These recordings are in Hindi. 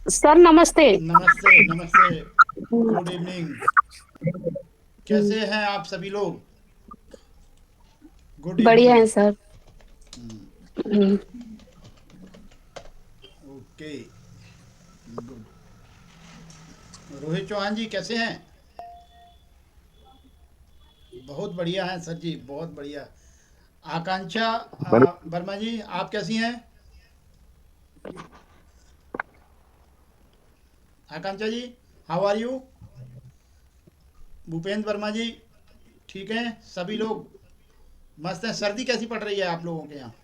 सर नमस्ते। नमस्ते नमस्ते। Good evening. कैसे हैं आप सभी लोग? गुड बढ़िया इवनिंग। है सर। हम्म, ओके। गुड। रोहित चौहान जी कैसे हैं? बहुत बढ़िया हैं सर जी, बहुत बढ़िया। आकांक्षा बढ़ वर्मा जी, आप कैसी हैं? Akanksha ji, how are you? Bhupendra Verma ji, ठीक हैं सभी लोग? मस्त हैं। सर्दी कैसी पड़ रही है आप लोगों के यहाँ?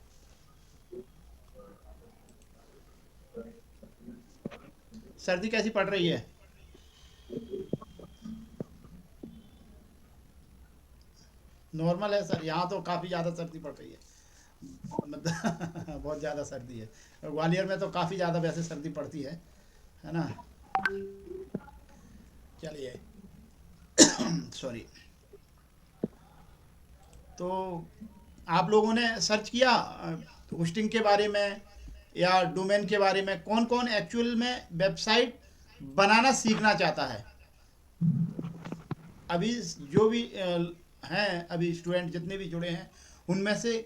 सर्दी कैसी पड़ रही है? नॉर्मल है सर, यहाँ तो काफ़ी ज़्यादा सर्दी पड़ रही है। मतलब बहुत ज़्यादा सर्दी है। ग्वालियर में तो काफ़ी ज़्यादा वैसे सर्दी पड़ती है ना? चलिए। सॉरी। तो आप लोगों ने सर्च किया होस्टिंग के बारे में या डोमेन के बारे में? कौन कौन एक्चुअल में वेबसाइट बनाना सीखना चाहता है अभी? जो भी हैं अभी स्टूडेंट जितने भी जुड़े हैं, उनमें से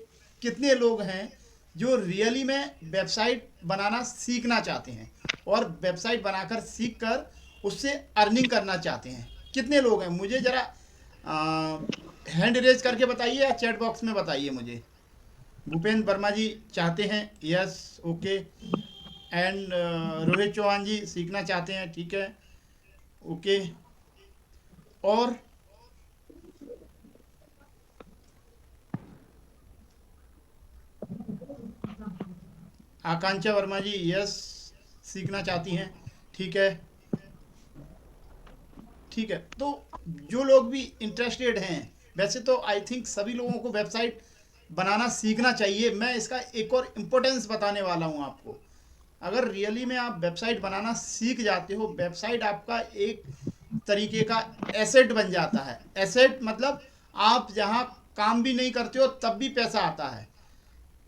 कितने लोग हैं जो रियली में वेबसाइट बनाना सीखना चाहते हैं और वेबसाइट बनाकर सीख कर उससे अर्निंग करना चाहते हैं? कितने लोग हैं मुझे ज़रा हैंड रेज करके बताइए या चैट बॉक्स में बताइए मुझे। भूपेंद्र वर्मा जी चाहते हैं, yes, okay. And Rohit Chauhan ji सीखना चाहते हैं, ठीक है, ओके। और आकांक्षा वर्मा जी, यस, सीखना चाहती हैं, ठीक है, ठीक है। तो जो लोग भी इंटरेस्टेड हैं, वैसे तो आई थिंक सभी लोगों को वेबसाइट बनाना सीखना चाहिए। मैं इसका एक और इम्पोर्टेंस बताने वाला हूँ आपको। अगर रियली में आप वेबसाइट बनाना सीख जाते हो, वेबसाइट आपका एक तरीके का एसेट बन जाता है। एसेट मतलब आप जहाँ काम भी नहीं करते हो तब भी पैसा आता है।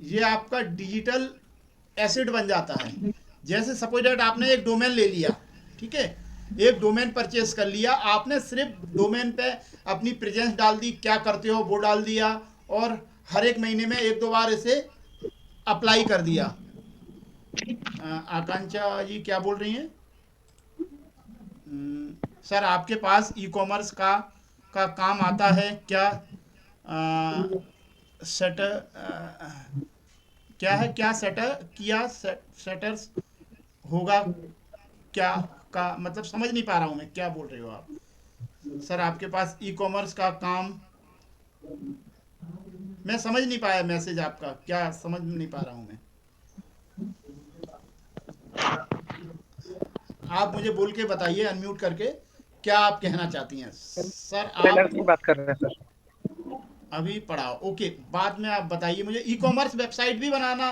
ये आपका डिजिटल एसेट बन जाता है। जैसे सपोज डेट आपने एक डोमेन ले लिया, ठीक है, एक डोमेन परचेस कर लिया आपने, सिर्फ डोमेन पे अपनी प्रेजेंस डाल दी, क्या करते हो वो डाल दिया, और हर एक महीने में एक दो बार इसे अप्लाई कर दिया। आकांक्षा जी क्या बोल रही हैं? सर आपके पास ई कॉमर्स का काम आता है क्या? सेट क्या है, क्या सेटर किया, सेटर्स होगा क्या? का मतलब समझ नहीं पा रहा हूँ मैं, क्या बोल रहे हो आप? सर आपके पास ई कॉमर्स का काम, मैं समझ नहीं पाया मैसेज आपका, क्या समझ नहीं पा रहा हूँ मैं। आप मुझे बोल के बताइए अनम्यूट करके, क्या आप कहना चाहती हैं सर? आप ट्रेलर की बात कर रहे हैं सर। अभी पढ़ाओ, ओके, बाद में आप बताइए मुझे। ई कॉमर्स वेबसाइट भी बनाना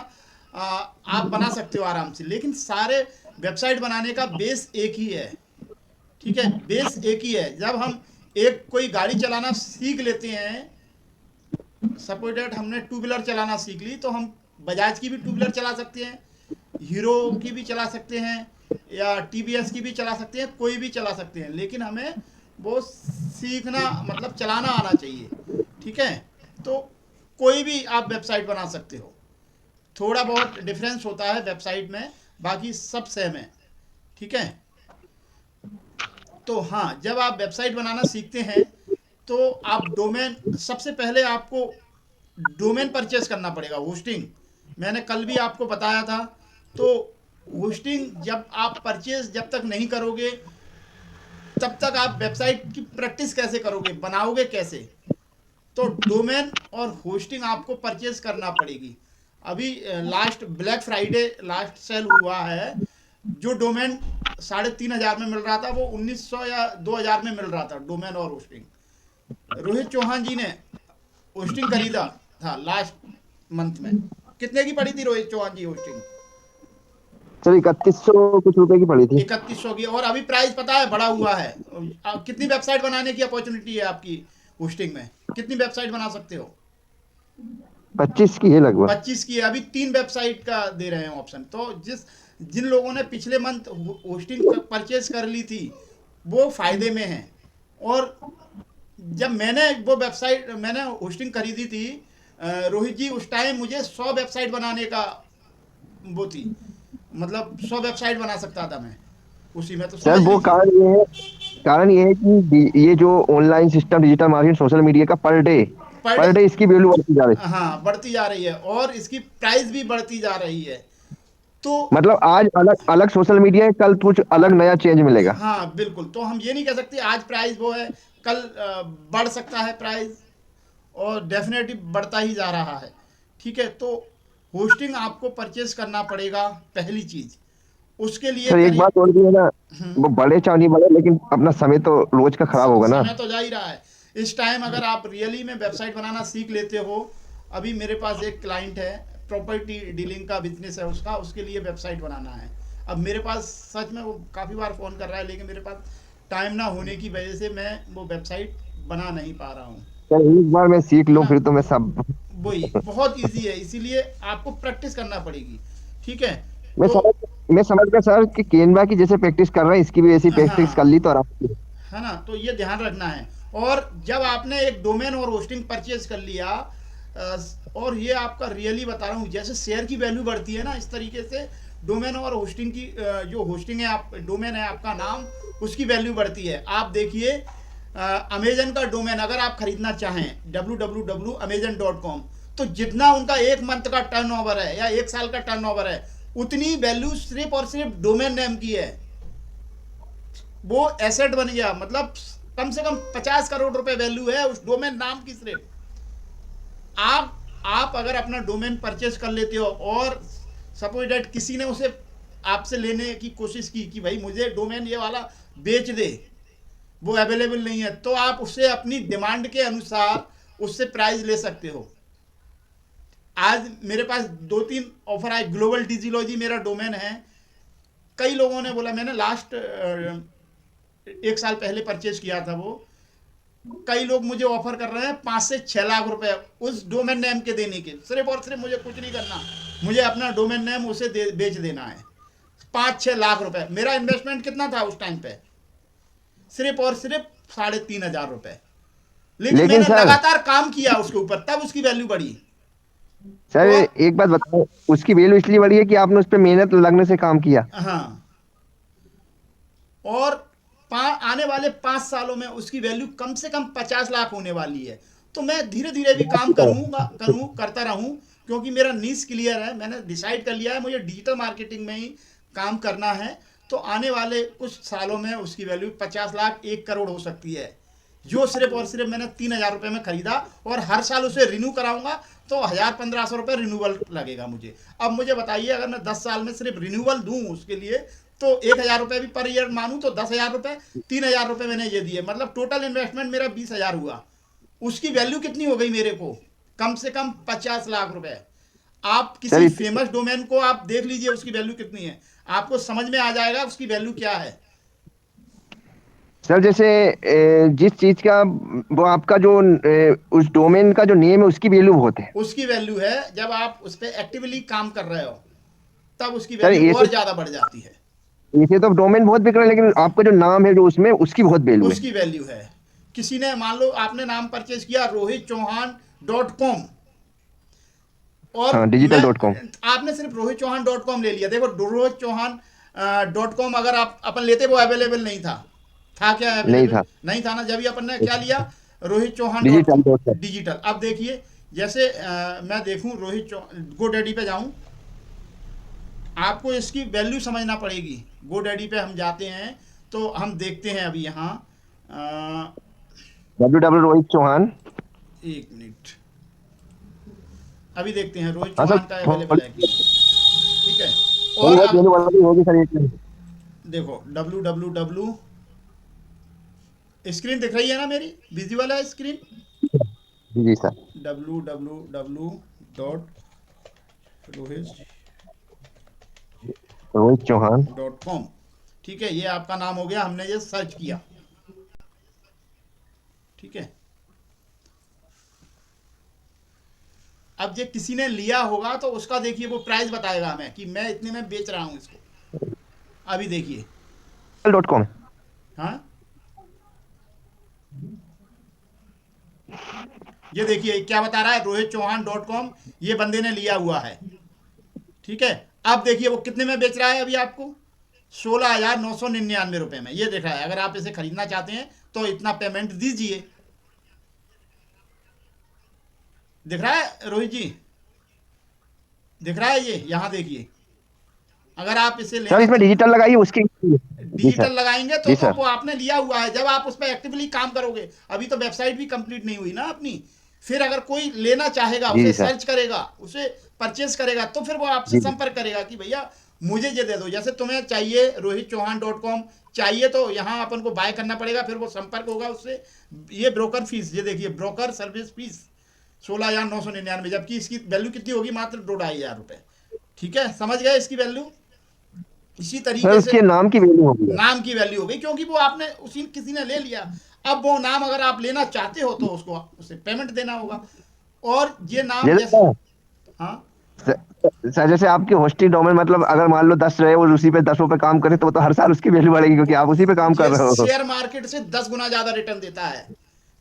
आप बना सकते हो आराम से, लेकिन सारे वेबसाइट बनाने का बेस एक ही है, ठीक है, बेस एक ही है। जब हम एक कोई गाड़ी चलाना सीख लेते हैं, सपोज डेट हमने टू व्हीलर चलाना सीख ली, तो हम बजाज की भी टू व्हीलर चला सकते हैं, हीरो की भी चला सकते हैं, या टीवीएस की भी चला सकते हैं, कोई भी चला सकते हैं, लेकिन हमें वो सीखना मतलब चलाना आना चाहिए, ठीक है। तो कोई भी आप वेबसाइट बना सकते हो। थोड़ा बहुत डिफरेंस होता है वेबसाइट में, बाकी सब सेम है, ठीक है। तो हाँ, जब आप वेबसाइट बनाना सीखते हैं तो आप डोमेन, सबसे पहले आपको डोमेन परचेस करना पड़ेगा, होस्टिंग। मैंने कल भी आपको बताया था। तो होस्टिंग जब आप परचेस जब तक नहीं करोगे, तब तक आप वेबसाइट की प्रैक्टिस कैसे करोगे, बनाओगे कैसे? तो डोमेन और होस्टिंग आपको परचेज करना पड़ेगी। अभी last black Friday last sale हुआ है। जो डोमेन 3,500 में मिल रहा था, वो 1,900 या 2,000 में मिल रहा था, डोमेन और होस्टिंग। रोहित चौहान जी ने होस्टिंग खरीदा था लास्ट मंथ में। कितने की पड़ी थी रोहित चौहान जी होस्टिंग? सर 3100 कुछ रुपए की पड़ी थी। 3,100 की। और अभी प्राइस पता है बढ़ा हुआ है। कितनी वेबसाइट बनाने की अपॉर्चुनिटी है आपकी होस्टिंग में? कितनी वेबसाइट बना सकते हो? 25 की है लगभग। 25 की है। अभी 3 वेबसाइट का दे रहे हैं ऑप्शन। तो जिन लोगों ने पिछले मंथ होस्टिंग परचेज कर ली थी वो फायदे में हैं। और जब मैंने होस्टिंग खरीदी थी रोहित जी, उस टाइम मुझे 100 वेबसाइट बनाने का वो थी, मतलब 100 वेबसाइट बना सकता था मैं उसी में, तो सर समझ वो लीजिए। कारण ये है कि ये जो online system, digital marketing, social media का पर पर डे इसकी वैल्यू बढ़ती जा रही है। हाँ, बढ़ती जा रही है और इसकी प्राइस भी बढ़ती जा रही है। तो मतलब आज अलग अलग सोशल मीडिया है, कल कुछ अलग नया चेंज मिलेगा। हाँ बिल्कुल, तो हम ये नहीं कह सकते आज प्राइस वो है, कल बढ़ सकता है प्राइस, और डेफिनेटली बढ़ता ही जा रहा है। ठीक है, तो होस्टिंग आपको परचेज करना पड़ेगा पहली चीज। उसके लिए सर एक करीब बात और भी है ना, वो बढ़े चाहे नहीं बढ़े, लेकिन अपना समय तो रोज का खराब होगा ना। समय तो जा ही रहा है। इस टाइम अगर आप रियली में वेबसाइट बनाना सीख लेते हो, अभी मेरे पास एक क्लाइंट है, प्रॉपर्टी डीलिंग का बिजनेस है उसका, उसके लिए वेबसाइट बनाना है। अब मेरे पास सच में वो काफ़ी बार फ़ोन कर रहा है, लेकिन मेरे पास टाइम ना होने की वजह से मैं वो वेबसाइट बना नहीं पा रहा हूँ। सर एक बार मैं सीख है लूं ना, फिर तो मैं सब। वही बहुत इजी है, इसीलिए आपको प्रैक्टिस करना पड़ेगी। ठीक है, मैं तो समझ मैं समझ गया सर कि केनवा की जैसे प्रैक्टिस कर रहे हैं, इसकी भी ऐसी प्रैक्टिस कर हाँ, ली तो आराम से। है ना, तो ये ध्यान रखना है। और जब आपने एक डोमेन और होस्टिंग परचेज कर लिया, और ये आपका रियली बता रहा हूँ, जैसे शेयर की वैल्यू बढ़ती है ना, इस तरीके से डोमेन और होस्टिंग की जो होस्टिंग है, आप डोमेन है आपका नाम, उसकी वैल्यू बढ़ती है। आप देखिए अमेजन का डोमेन अगर आप खरीदना चाहें www.amazon.com, तो जितना उनका एक मंथ का टर्नओवर है या एक साल का टर्नओवर है, उतनी वैल्यू सिर्फ और सिर्फ डोमेन नेम की है। वो एसेट बन गया, मतलब कम से कम 50 करोड़ रुपए वैल्यू है उस डोमेन नाम की सिर्फ। आप अगर अपना डोमेन परचेज कर लेते हो और सपोज डेट किसी ने उसे आपसे लेने की कोशिश की कि भाई मुझे डोमेन ये वाला बेच दे, वो अवेलेबल नहीं है, तो आप उससे अपनी डिमांड के अनुसार उससे प्राइस ले सकते हो। आज मेरे पास 2-3 ऑफर आए। ग्लोबल डिजिलॉजी मेरा डोमेन है। कई लोगों ने बोला, मैंने लास्ट एक साल पहले परचेज किया था वो, कई लोग मुझे ऑफर कर रहे हैं 5 से 6 लाख रुपए उस डोमेन नेम के देने के। सिर्फ और सिर्फ मुझे कुछ नहीं करना, मुझे अपना डोमेन नेम उसे बेच देना है। 5-6 लाख रुपए मेरा इन्वेस्टमेंट कितना था उस टाइम पे, सिर्फ और सिर्फ 3,500 रुपए। लेकिन लेकिन मैंने सर, लगातार काम किया उसके ऊपर, तब उसकी वैल्यू बढ़ी। सर और एक बात बताओ, उसकी वैल्यू इसलिए बढ़ी है कि आपने उस पर मेहनत लगने से काम किया। हाँ, और आने वाले 5 सालों में उसकी वैल्यू कम से कम 50 लाख होने वाली है। तो मैं धीरे धीरे भी काम करता रहूं, क्योंकि मेरा नीश क्लियर है, मैंने डिसाइड कर लिया है मुझे डिजिटल मार्केटिंग में ही काम करना है। तो आने वाले कुछ सालों में उसकी वैल्यू 50 लाख 1 करोड़ हो सकती है, जो सिर्फ और सिर्फ मैंने 3,000 रुपये में खरीदा, और हर साल उसे रिन्यू कराऊंगा तो 1,000-1,500 रुपये रिन्यूअल लगेगा मुझे। अब मुझे बताइए, अगर मैं 10 साल में सिर्फ रिन्यूअल दूं उसके लिए, तो 1,000 रुपये भी पर ईयर मानूं तो 10,000 रुपये, 3,000 रुपये मैंने ये दिए, मतलब टोटल इन्वेस्टमेंट मेरा 20,000 हुआ। उसकी वैल्यू कितनी हो गई मेरे को, कम से कम 50 लाख रुपए। आप सर किसी फेमस डोमेन को आप देख लीजिए उसकी वैल्यू कितनी है, आपको समझ में आ जाएगा उसकी वैल्यू क्या है। सर जैसे जिस चीज का वो आपका जो उस डोमेन का जो नेम है उसकी वैल्यू बहुत है। उसकी वैल्यू है, जब आप उस पर एक्टिवली काम कर रहे हो तब उसकी सर वैल्यू ऐसे और ज़्यादा बढ़ जाती है। ऐसे तो डोमेन बहुत बिक रहा है, लेकिन आपका जो नाम है जो उसमें, उसकी बहुत वैल्यू है। उसकी वैल्यू है। किसी ने, मान लो आपने नाम परचेज किया rohitchauhan.com, और हाँ, मैं, digital.com। आपने सिर्फ rohitchauhan.com ले लिया। देखो rohitchauhan.com अगर आप अपन लेते, वो अवेलेबल नहीं था। था क्या नहीं अवेलेबल? था। नहीं था ना। जब भी अपन ने क्या लिया, rohitchauhan.com digital.com। डिजिटल। अब देखिए, जैसे मैं देखूं रोहित GoDaddy पे जाऊं, आपको इसकी वैल्यू समझना पड़ेगी। GoDaddy पे हम जाते हैं तो हम देखते हैं अभी यहाँ, www रोहित चौहान। एक मिनट, अभी देखते हैं रोहित हाँ सर, चौहान का अवेलेबल है कि नहीं। ठीक है, थोड़ी और बहुत वैल्यू बढ़ गई होगी सर एक में। देखो www, स्क्रीन दिख रही है ना मेरी, विजुअल है स्क्रीन। जी जी सर। www.rohit.com। रोहित चौहान। ठीक है, ये आपका नाम हो गया, हमने ये सर्च किया। ठीक है, अब जो किसी ने लिया होगा तो उसका देखिए वो प्राइस बताएगा हमें कि मैं इतने में बेच रहा हूँ इसको। अभी देखिए, .com। हाँ ये देखिए क्या बता रहा है, rohitchauhan.com, ये बंदे ने लिया हुआ है। ठीक है, अब देखिए वो कितने में बेच रहा है अभी आपको, 16,999 में ये दिख रहा है। अगर आप इसे खरीदना चाहते हैं तो इतना पेमेंट दीजिए। दिख रहा है रोहित जी, दिख रहा है ये, यहाँ देखिए, अगर आप इसे सर लेना इसमें डिजिटल लगाइए उसकी। जी डिजिटल सर। लगाएंगे तो जी सर। वो आपने लिया हुआ है। जब आप उस पर एक्टिवली काम करोगे, अभी तो वेबसाइट भी कंप्लीट नहीं हुई ना अपनी, फिर अगर कोई लेना चाहेगा, जी उसे सर। सर्च करेगा, उसे परचेस करेगा, तो फिर वो आपसे जी जी। संपर्क करेगा कि भैया मुझे ये दे दो। जैसे तुम्हें चाहिए rohitchauhan.com चाहिए तो यहाँ अपन को बाय करना पड़ेगा, फिर वो संपर्क होगा उससे। ये ब्रोकर फीस, ये देखिए ब्रोकर सर्विस फीस 16,999, जबकि इसकी वैल्यू कितनी होगी, मात्र 2-2,500 रुपये। ठीक है, समझ गए इसकी वैल्यू। इसी सर तरीके से उसके नाम की वैल्यू होगी। नाम की वैल्यू हो गई, क्योंकि वो आपने उसी किसी ने ले लिया। अब वो नाम अगर आप लेना चाहते हो तो उसको उसे पेमेंट देना होगा। और ये नाम जैसे, जैसे हाँ सर जैसे आपकी होस्टिंग डोमेन मतलब अगर मान लो 10 रहे और उसी पे 10 पे काम करे तो वो तो हर साल उसकी वैल्यू बढ़ेगी क्योंकि वो आप उसी पे काम कर ये रहे हो। शेयर मार्केट से 10 गुना ज्यादा रिटर्न देता है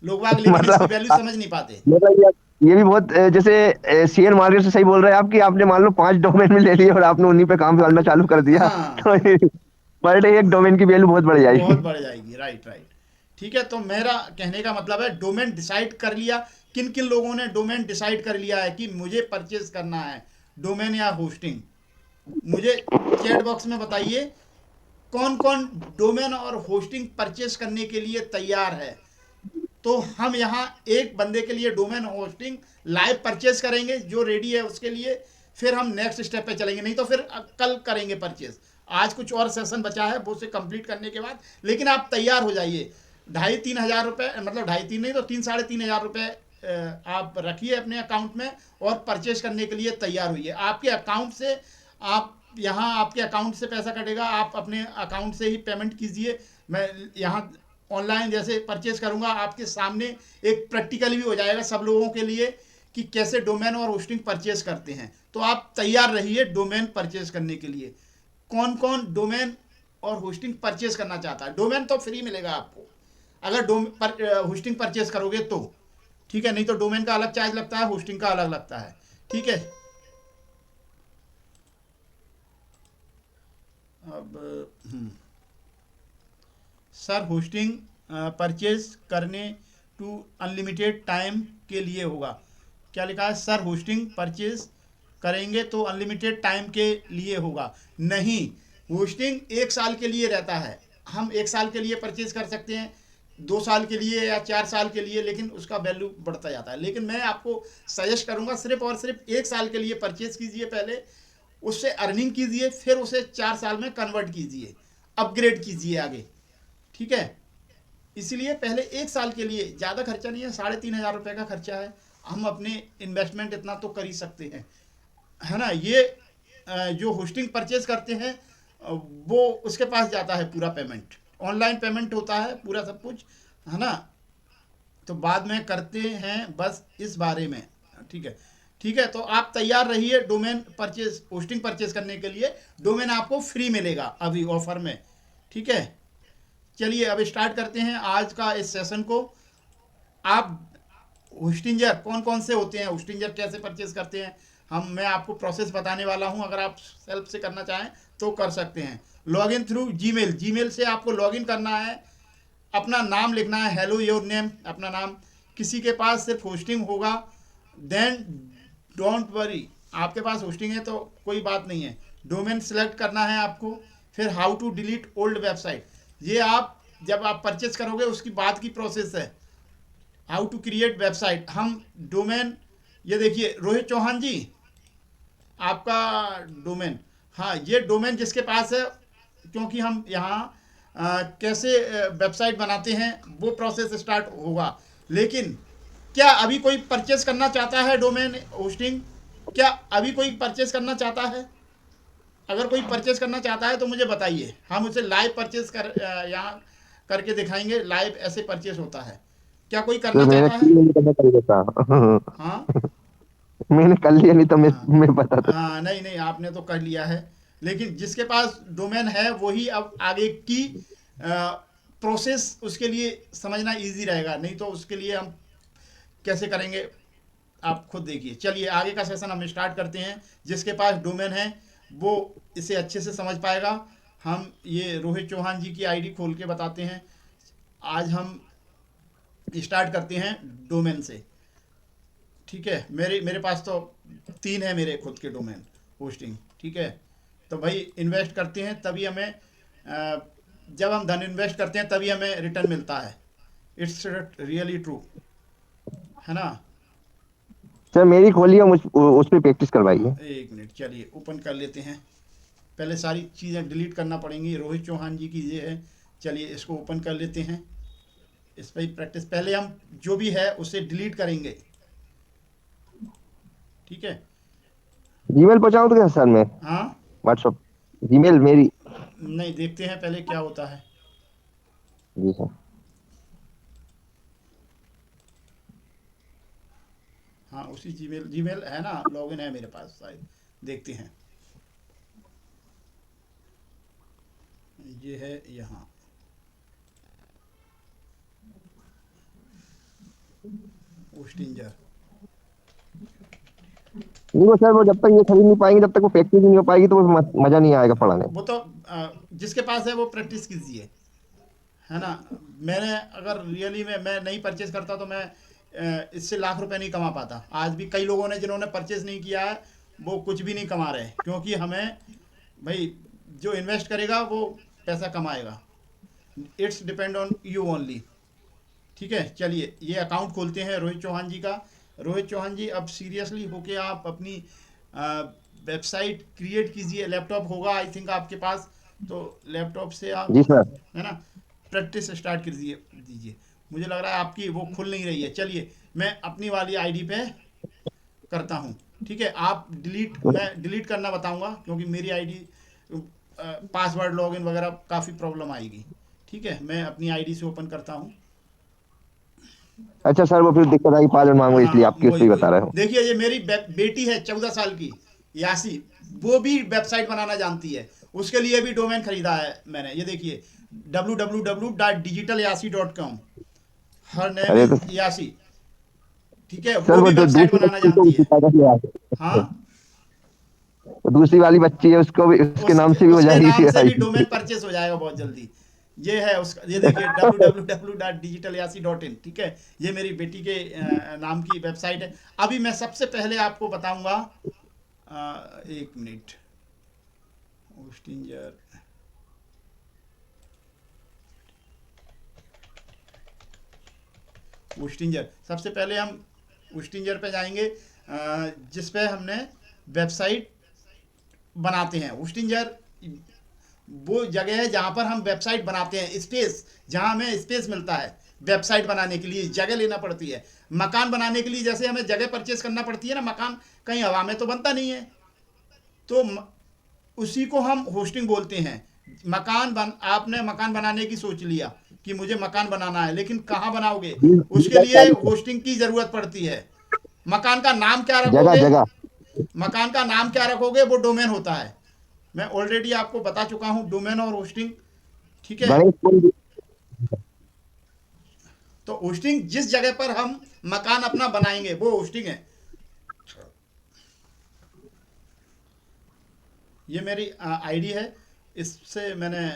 लोग बाग, लेकिन इसकी मतलब वैल्यू समझ नहीं पाते। मतलब ये भी बहुत जैसे शेयर मार्केट से सही बोल रहे हैं आप कि आपने मान लो 5 डोमेन में ले लिए और आपने उन्हीं पे काम करना चालू कर दिया हाँ, तो पर डे एक डोमेन की वैल्यू बहुत बढ़ बहुत जाएगी। बढ़ जाएगी। Right right. ठीक है, तो मेरा कहने का मतलब है डोमेन डिसाइड कर लिया। किन किन लोगों ने डोमेन डिसाइड कर लिया है कि मुझे परचेज करना है डोमेन या होस्टिंग, मुझे चैट बॉक्स में बताइए कौन कौन डोमेन और होस्टिंग परचेस करने के लिए तैयार है। तो हम यहाँ एक बंदे के लिए डोमेन होस्टिंग लाइव परचेस करेंगे जो रेडी है उसके लिए, फिर हम नेक्स्ट स्टेप पे चलेंगे, नहीं तो फिर कल करेंगे परचेस। आज कुछ और सेशन बचा है, वो से कंप्लीट करने के बाद, लेकिन आप तैयार हो जाइए। 2,500-3,000 रुपये, मतलब 2,500 नहीं तो 3-3,500 रुपये आप रखिए अपने अकाउंट में और परचेज करने के लिए तैयार होइए। आपके अकाउंट से, आप यहाँ आपके अकाउंट से पैसा कटेगा, आप अपने अकाउंट से ही पेमेंट कीजिए। मैं यहाँ ऑनलाइन जैसे परचेज करूँगा, आपके सामने एक प्रैक्टिकल भी हो जाएगा सब लोगों के लिए कि कैसे डोमेन और होस्टिंग परचेज करते हैं। तो आप तैयार रहिए डोमेन परचेज करने के लिए। कौन कौन डोमेन और होस्टिंग परचेज करना चाहता है? डोमेन तो फ्री मिलेगा आपको अगर होस्टिंग परचेज करोगे तो, ठीक है, नहीं तो डोमेन का अलग चार्ज लगता है, होस्टिंग का अलग लगता है। ठीक है, अब सर होस्टिंग परचेज करने टू अनलिमिटेड टाइम के लिए होगा। क्या लिखा है? सर होस्टिंग परचेज करेंगे तो अनलिमिटेड टाइम के लिए होगा। नहीं, होस्टिंग 1 साल के लिए रहता है। हम 1 साल के लिए परचेज कर सकते हैं, 2 साल के लिए या 4 साल के लिए, लेकिन उसका वैल्यू बढ़ता जाता है। लेकिन मैं आपको सजेस्ट करूंगा सिर्फ और सिर्फ 1 साल के लिए परचेज कीजिए, पहले उससे अर्निंग कीजिए, फिर उसे 4 साल में कन्वर्ट कीजिए, अपग्रेड कीजिए आगे। ठीक है, इसलिए पहले 1 साल के लिए, ज़्यादा खर्चा नहीं है, 3,500 रुपये का खर्चा है, हम अपने इन्वेस्टमेंट इतना तो कर ही सकते हैं, है ना। ये जो होस्टिंग परचेज करते हैं वो उसके पास जाता है पूरा पेमेंट, ऑनलाइन पेमेंट होता है पूरा सब कुछ, है ना। तो बाद में करते हैं बस इस बारे में। ठीक है, ठीक है, तो आप तैयार रहिए डोमेन परचेज, होस्टिंग परचेज करने के लिए। डोमेन आपको फ्री मिलेगा अभी ऑफर में। ठीक है, चलिए अब स्टार्ट करते हैं आज का इस सेशन को। आप होस्टिंजर कौन कौन से होते हैं, होस्टिंजर कैसे परचेज करते हैं, मैं आपको प्रोसेस बताने वाला हूं। अगर आप सेल्फ से करना चाहें तो कर सकते हैं। लॉगिन थ्रू जीमेल, जीमेल से आपको लॉगिन करना है, अपना नाम लिखना है, हेलो योर नेम, अपना नाम। किसी के पास सिर्फ होस्टिंग होगा, देन डोंट वरी, आपके पास होस्टिंग है तो कोई बात नहीं है। डोमेन सेलेक्ट करना है आपको, फिर how to delete old website, ये आप जब आप परचेज करोगे उसकी बाद की प्रोसेस है। हाउ टू क्रिएट वेबसाइट, हम डोमेन, ये देखिए रोहित चौहान जी आपका डोमेन, हाँ ये डोमेन जिसके पास है, क्योंकि हम यहाँ कैसे वेबसाइट बनाते हैं वो प्रोसेस स्टार्ट होगा। लेकिन क्या अभी कोई परचेस करना चाहता है डोमेन होस्टिंग? क्या अभी कोई परचेस करना चाहता है? अगर कोई परचेस करना चाहता है तो मुझे बताइए, हम उसे लाइव परचेस यहाँ करके दिखाएंगे, लाइव ऐसे परचेस होता है। क्या कोई तो करना मैंने चाहता है? 3 महीने पहले कर देता। हाँ, मैंने कर लिया, नहीं तो मैं हाँ मैं बताता। हाँ, नहीं नहीं, आपने तो कर लिया है, लेकिन जिसके पास डोमेन है वही अब आगे की प्रोसेस उसके लिए समझना इजी रहेगा, नहीं तो उसके लिए हम कैसे करेंगे, आप खुद देखिए। चलिए आगे का सेशन हम स्टार्ट करते हैं। जिसके पास डोमेन है वो इसे अच्छे से समझ पाएगा। हम ये रोहित चौहान जी की आईडी खोल के बताते हैं। आज हम स्टार्ट करते हैं डोमेन से। ठीक है, मेरे मेरे पास तो 3 है मेरे खुद के डोमेन होस्टिंग। ठीक है, तो भाई इन्वेस्ट करते हैं तभी हमें जब हम धन इन्वेस्ट करते हैं तभी हमें रिटर्न मिलता है। इट्स रियली ट्रू, है ना। सर मेरी खोलिए, उस पे प्रैक्टिस करवाइए। हाँ, एक मिनट, चलिए ओपन कर लेते हैं। पहले सारी चीज़ें डिलीट करना पड़ेंगी। रोहित चौहान जी की ये है। चलिए इसको ओपन कर लेते हैं। इस पर ही प्रैक्टिस, पहले हम जो भी है उसे डिलीट करेंगे। ठीक है। जीमेल पहुंचाऊं तो क्या सर मैं? हाँ, व्हाट्सअप जीमेल मेरी। नहीं, देखते हैं पहले क्या होता है। जी सर। हाँ, उसी जीमेल जीमेल है ना, लॉगिन है मेरे पास शायद। देखते हैं, ये है यहाँ। ओस्टिंजर। देखो सर, वो जब तक ये खरीद नहीं पाएंगे, जब तक वो प्रैक्टिस नहीं हो पाएगी, तो वो मजा नहीं आएगा पढ़ाने में। वो तो जिसके पास है वो प्रैक्टिस कीजिए, है ना। मैंने अगर रियली में मैं नहीं परचेज करता तो मैं इससे लाख रुपए नहीं कमा पाता। आज भी कई लोगों ने जिन्होंने परचेज नहीं किया है वो कुछ भी नहीं कमा रहे, क्योंकि हमें भाई जो इन्वेस्ट करेगा वो पैसा कमाएगा। It's depend on you only. ठीक है, चलिए ये अकाउंट खोलते हैं रोहित चौहान जी का। रोहित चौहान जी, अब सीरियसली होके आप अपनी वेबसाइट क्रिएट कीजिए। लैपटॉप होगा आई थिंक आपके पास, तो लैपटॉप से आप, जी सर। है ना, प्रैक्टिस स्टार्ट कर दीजिए। मुझे लग रहा है आपकी वो खुल नहीं रही है। चलिए मैं अपनी वाली आईडी पे करता हूँ। ठीक है, आप डिलीट, मैं डिलीट करना बताऊंगा क्योंकि मेरी आईडी पासवर्ड लॉगिन वगैरह काफ़ी प्रॉब्लम आएगी। ठीक है, मैं अपनी आईडी से ओपन करता हूँ। अच्छा सर, वो फिर दिक्कत आएगी, पासवर्ड मांगो, हाँ इसलिए हाँ, आपकी उस पे वही ही वही। बता रहे हो। देखिए ये मेरी बेटी है 14 साल की, यासी। वो भी वेबसाइट बनाना जानती है। उसके लिए भी डोमेन खरीदा है मैंने। ये देखिए www.digitalyasi.com। हर नेम अरे तो इज यासी। ठीक है, सर, वो वो भी वेबसाइट दूसरी बनाना बच्ची को जानती उसी है। फायदा से हाँ, वो दूसरी वाली बच्ची है, उसको भी उसके नाम उसके से भी हो उसके नाम जाएगी से भी आईडी। डोमेन परचेस हो जाएगा बहुत जल्दी। ये है उसका, ये देखिए www.digitalyasi.in। ठीक है, ये मेरी बेटी के नाम की वेबसाइट है। अभी मैं सबसे पहले आपको बताऊंगा, एक मिनट, होस्टिंजर। होस्टिंजर सबसे पहले हम होस्टिंजर पे जाएंगे, जिस पे हमने वेबसाइट बनाते हैं। होस्टिंजर वो जगह है जहाँ पर हम वेबसाइट बनाते हैं। स्पेस, जहाँ हमें स्पेस मिलता है वेबसाइट बनाने के लिए, जगह लेना पड़ती है। मकान बनाने के लिए जैसे हमें जगह परचेस करना पड़ती है ना, मकान कहीं हवा में तो बनता नहीं है। तो उसी को हम होस्टिंग बोलते हैं। आपने मकान बनाने की सोच लिया कि मुझे मकान बनाना है, लेकिन कहाँ बनाओगे? उसके लिए होस्टिंग की ज़रूरत पड़ती है। मकान का नाम क्या जगह रखोगे? जगह। मकान का नाम क्या रखोगे वो डोमेन होता है। मैं ऑलरेडी आपको बता चुका हूँ डोमेन और होस्टिंग। ठीक है, गणेश तो होस्टिंग जिस जगह पर हम मकान अपना बनाएंगे वो होस्टिंग है। ये मेरी आईडी है, इससे मैंने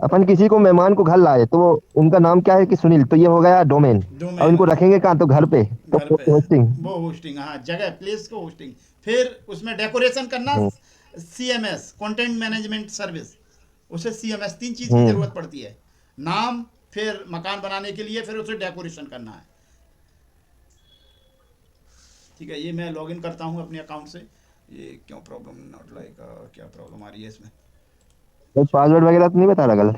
अपन किसी को मेहमान को घर लाए, तो वो उनका नाम क्या है कि सुनील, तो ये हो गया डोमेन। अब डोमेन इनको रखेंगे कहाँ, तो घर पे तो घर पे, होस्टिंग। वो होस्टिंग, हाँ, जगह प्लेस को होस्टिंग। फिर उसमें डेकोरेशन करना, सीएमएस, कंटेंट मैनेजमेंट सर्विस। उसे सीएमएस, 3 चीज़ की हम्म। ज़रूरत पड़ती है। नाम, फिर मकान बनाने के लिए, फिर उसे डेकोरेशन करना है। ठीक है, ये मैं लॉगिन करता हूँ अपने अकाउंट से। ये क्यों प्रॉब्लम, नॉट लाइक, क्या प्रॉब्लम आ रही है इसमें? पासवर्ड वगैरह तो नहीं बता रहा गलत?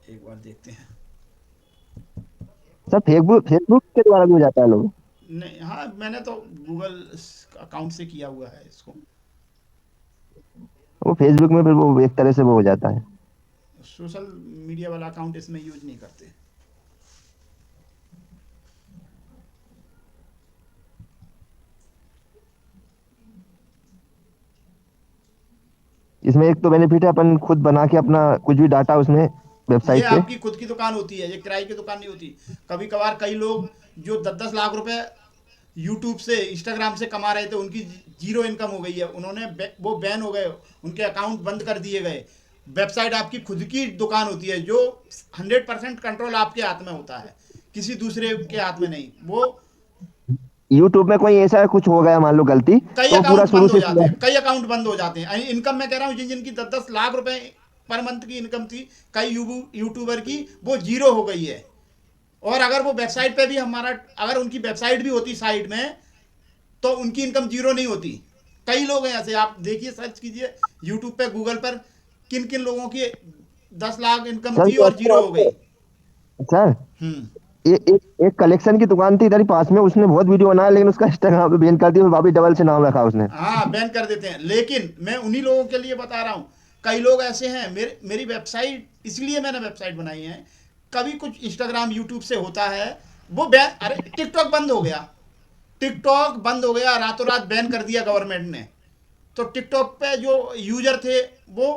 एक बार देखते हैं। सर फेसबुक फेसबुक के द्वारा भी हो जाता है लोग। नहीं, हाँ, मैंने तो गूगल अकाउंट से किया हुआ है इसको। वो फेसबुक में फिर वो एक तरह से वो हो जाता है। सोशल मीडिया वाला अकाउंट इसमें यूज नहीं करते। इसमें एक तो बेनिफिट है, अपन खुद बना के अपना कुछ भी डाटा उसमें ये वेबसाइट पे। आपकी खुद की दुकान होती है, ये किराए की दुकान नहीं होती। कभी कभार कई लोग जो 10-10 लाख रुपए यूट्यूब से, इंस्टाग्राम से कमा रहे थे, उनकी जीरो इनकम हो गई है, उन्होंने वो बैन हो गए, उनके अकाउंट बंद कर दिए गए। वेबसाइट आपकी खुद की दुकान होती है, जो 100% कंट्रोल आपके हाथ में होता है, किसी दूसरे के हाथ में नहीं। वो यूट्यूब में कोई ऐसा कुछ हो गया मान लो गलती, कई तो पूरा अकाउंट शुरू बंद हो से जाते हैं, कई अकाउंट बंद हो जाते हैं। इनकम मैं कह रहा हूँ, जिनकी 10-10 लाख रुपए पर मंथ की इनकम थी, कई यूट्यूबर की, वो जीरो हो गई है। और अगर वो वेबसाइट पे भी हमारा, अगर उनकी वेबसाइट भी होती साइड में, तो उनकी इनकम जीरो नहीं होती। कई लोग हैं ऐसे, आप देखिए, सर्च कीजिए यूट्यूब पे, गूगल पर, किन किन लोगों की 10 लाख इनकम सर थी और जीरो हो गई। सर हम्म। ये एक कलेक्शन की दुकान थी इधर ही पास में, उसने बहुत वीडियो बनाया लेकिन उसका इंस्टाग्राम पे बैन कर दिया, फिर वापस डबल से नाम रखा उसने। हाँ, बैन कर देते हैं, लेकिन मैं उन्हीं लोगों के लिए बता रहा हूँ। कई लोग ऐसे हैं, मेरी वेबसाइट, इसलिए मैंने वेबसाइट बनाई है। कभी कुछ इंस्टाग्राम यूट्यूब से होता है, वो बैन, अरे टिकटॉक बंद हो गया, टिकटॉक बंद हो गया, रातों रात बैन कर दिया गवर्नमेंट ने। तो टिकटॉक पे जो यूजर थे, वो,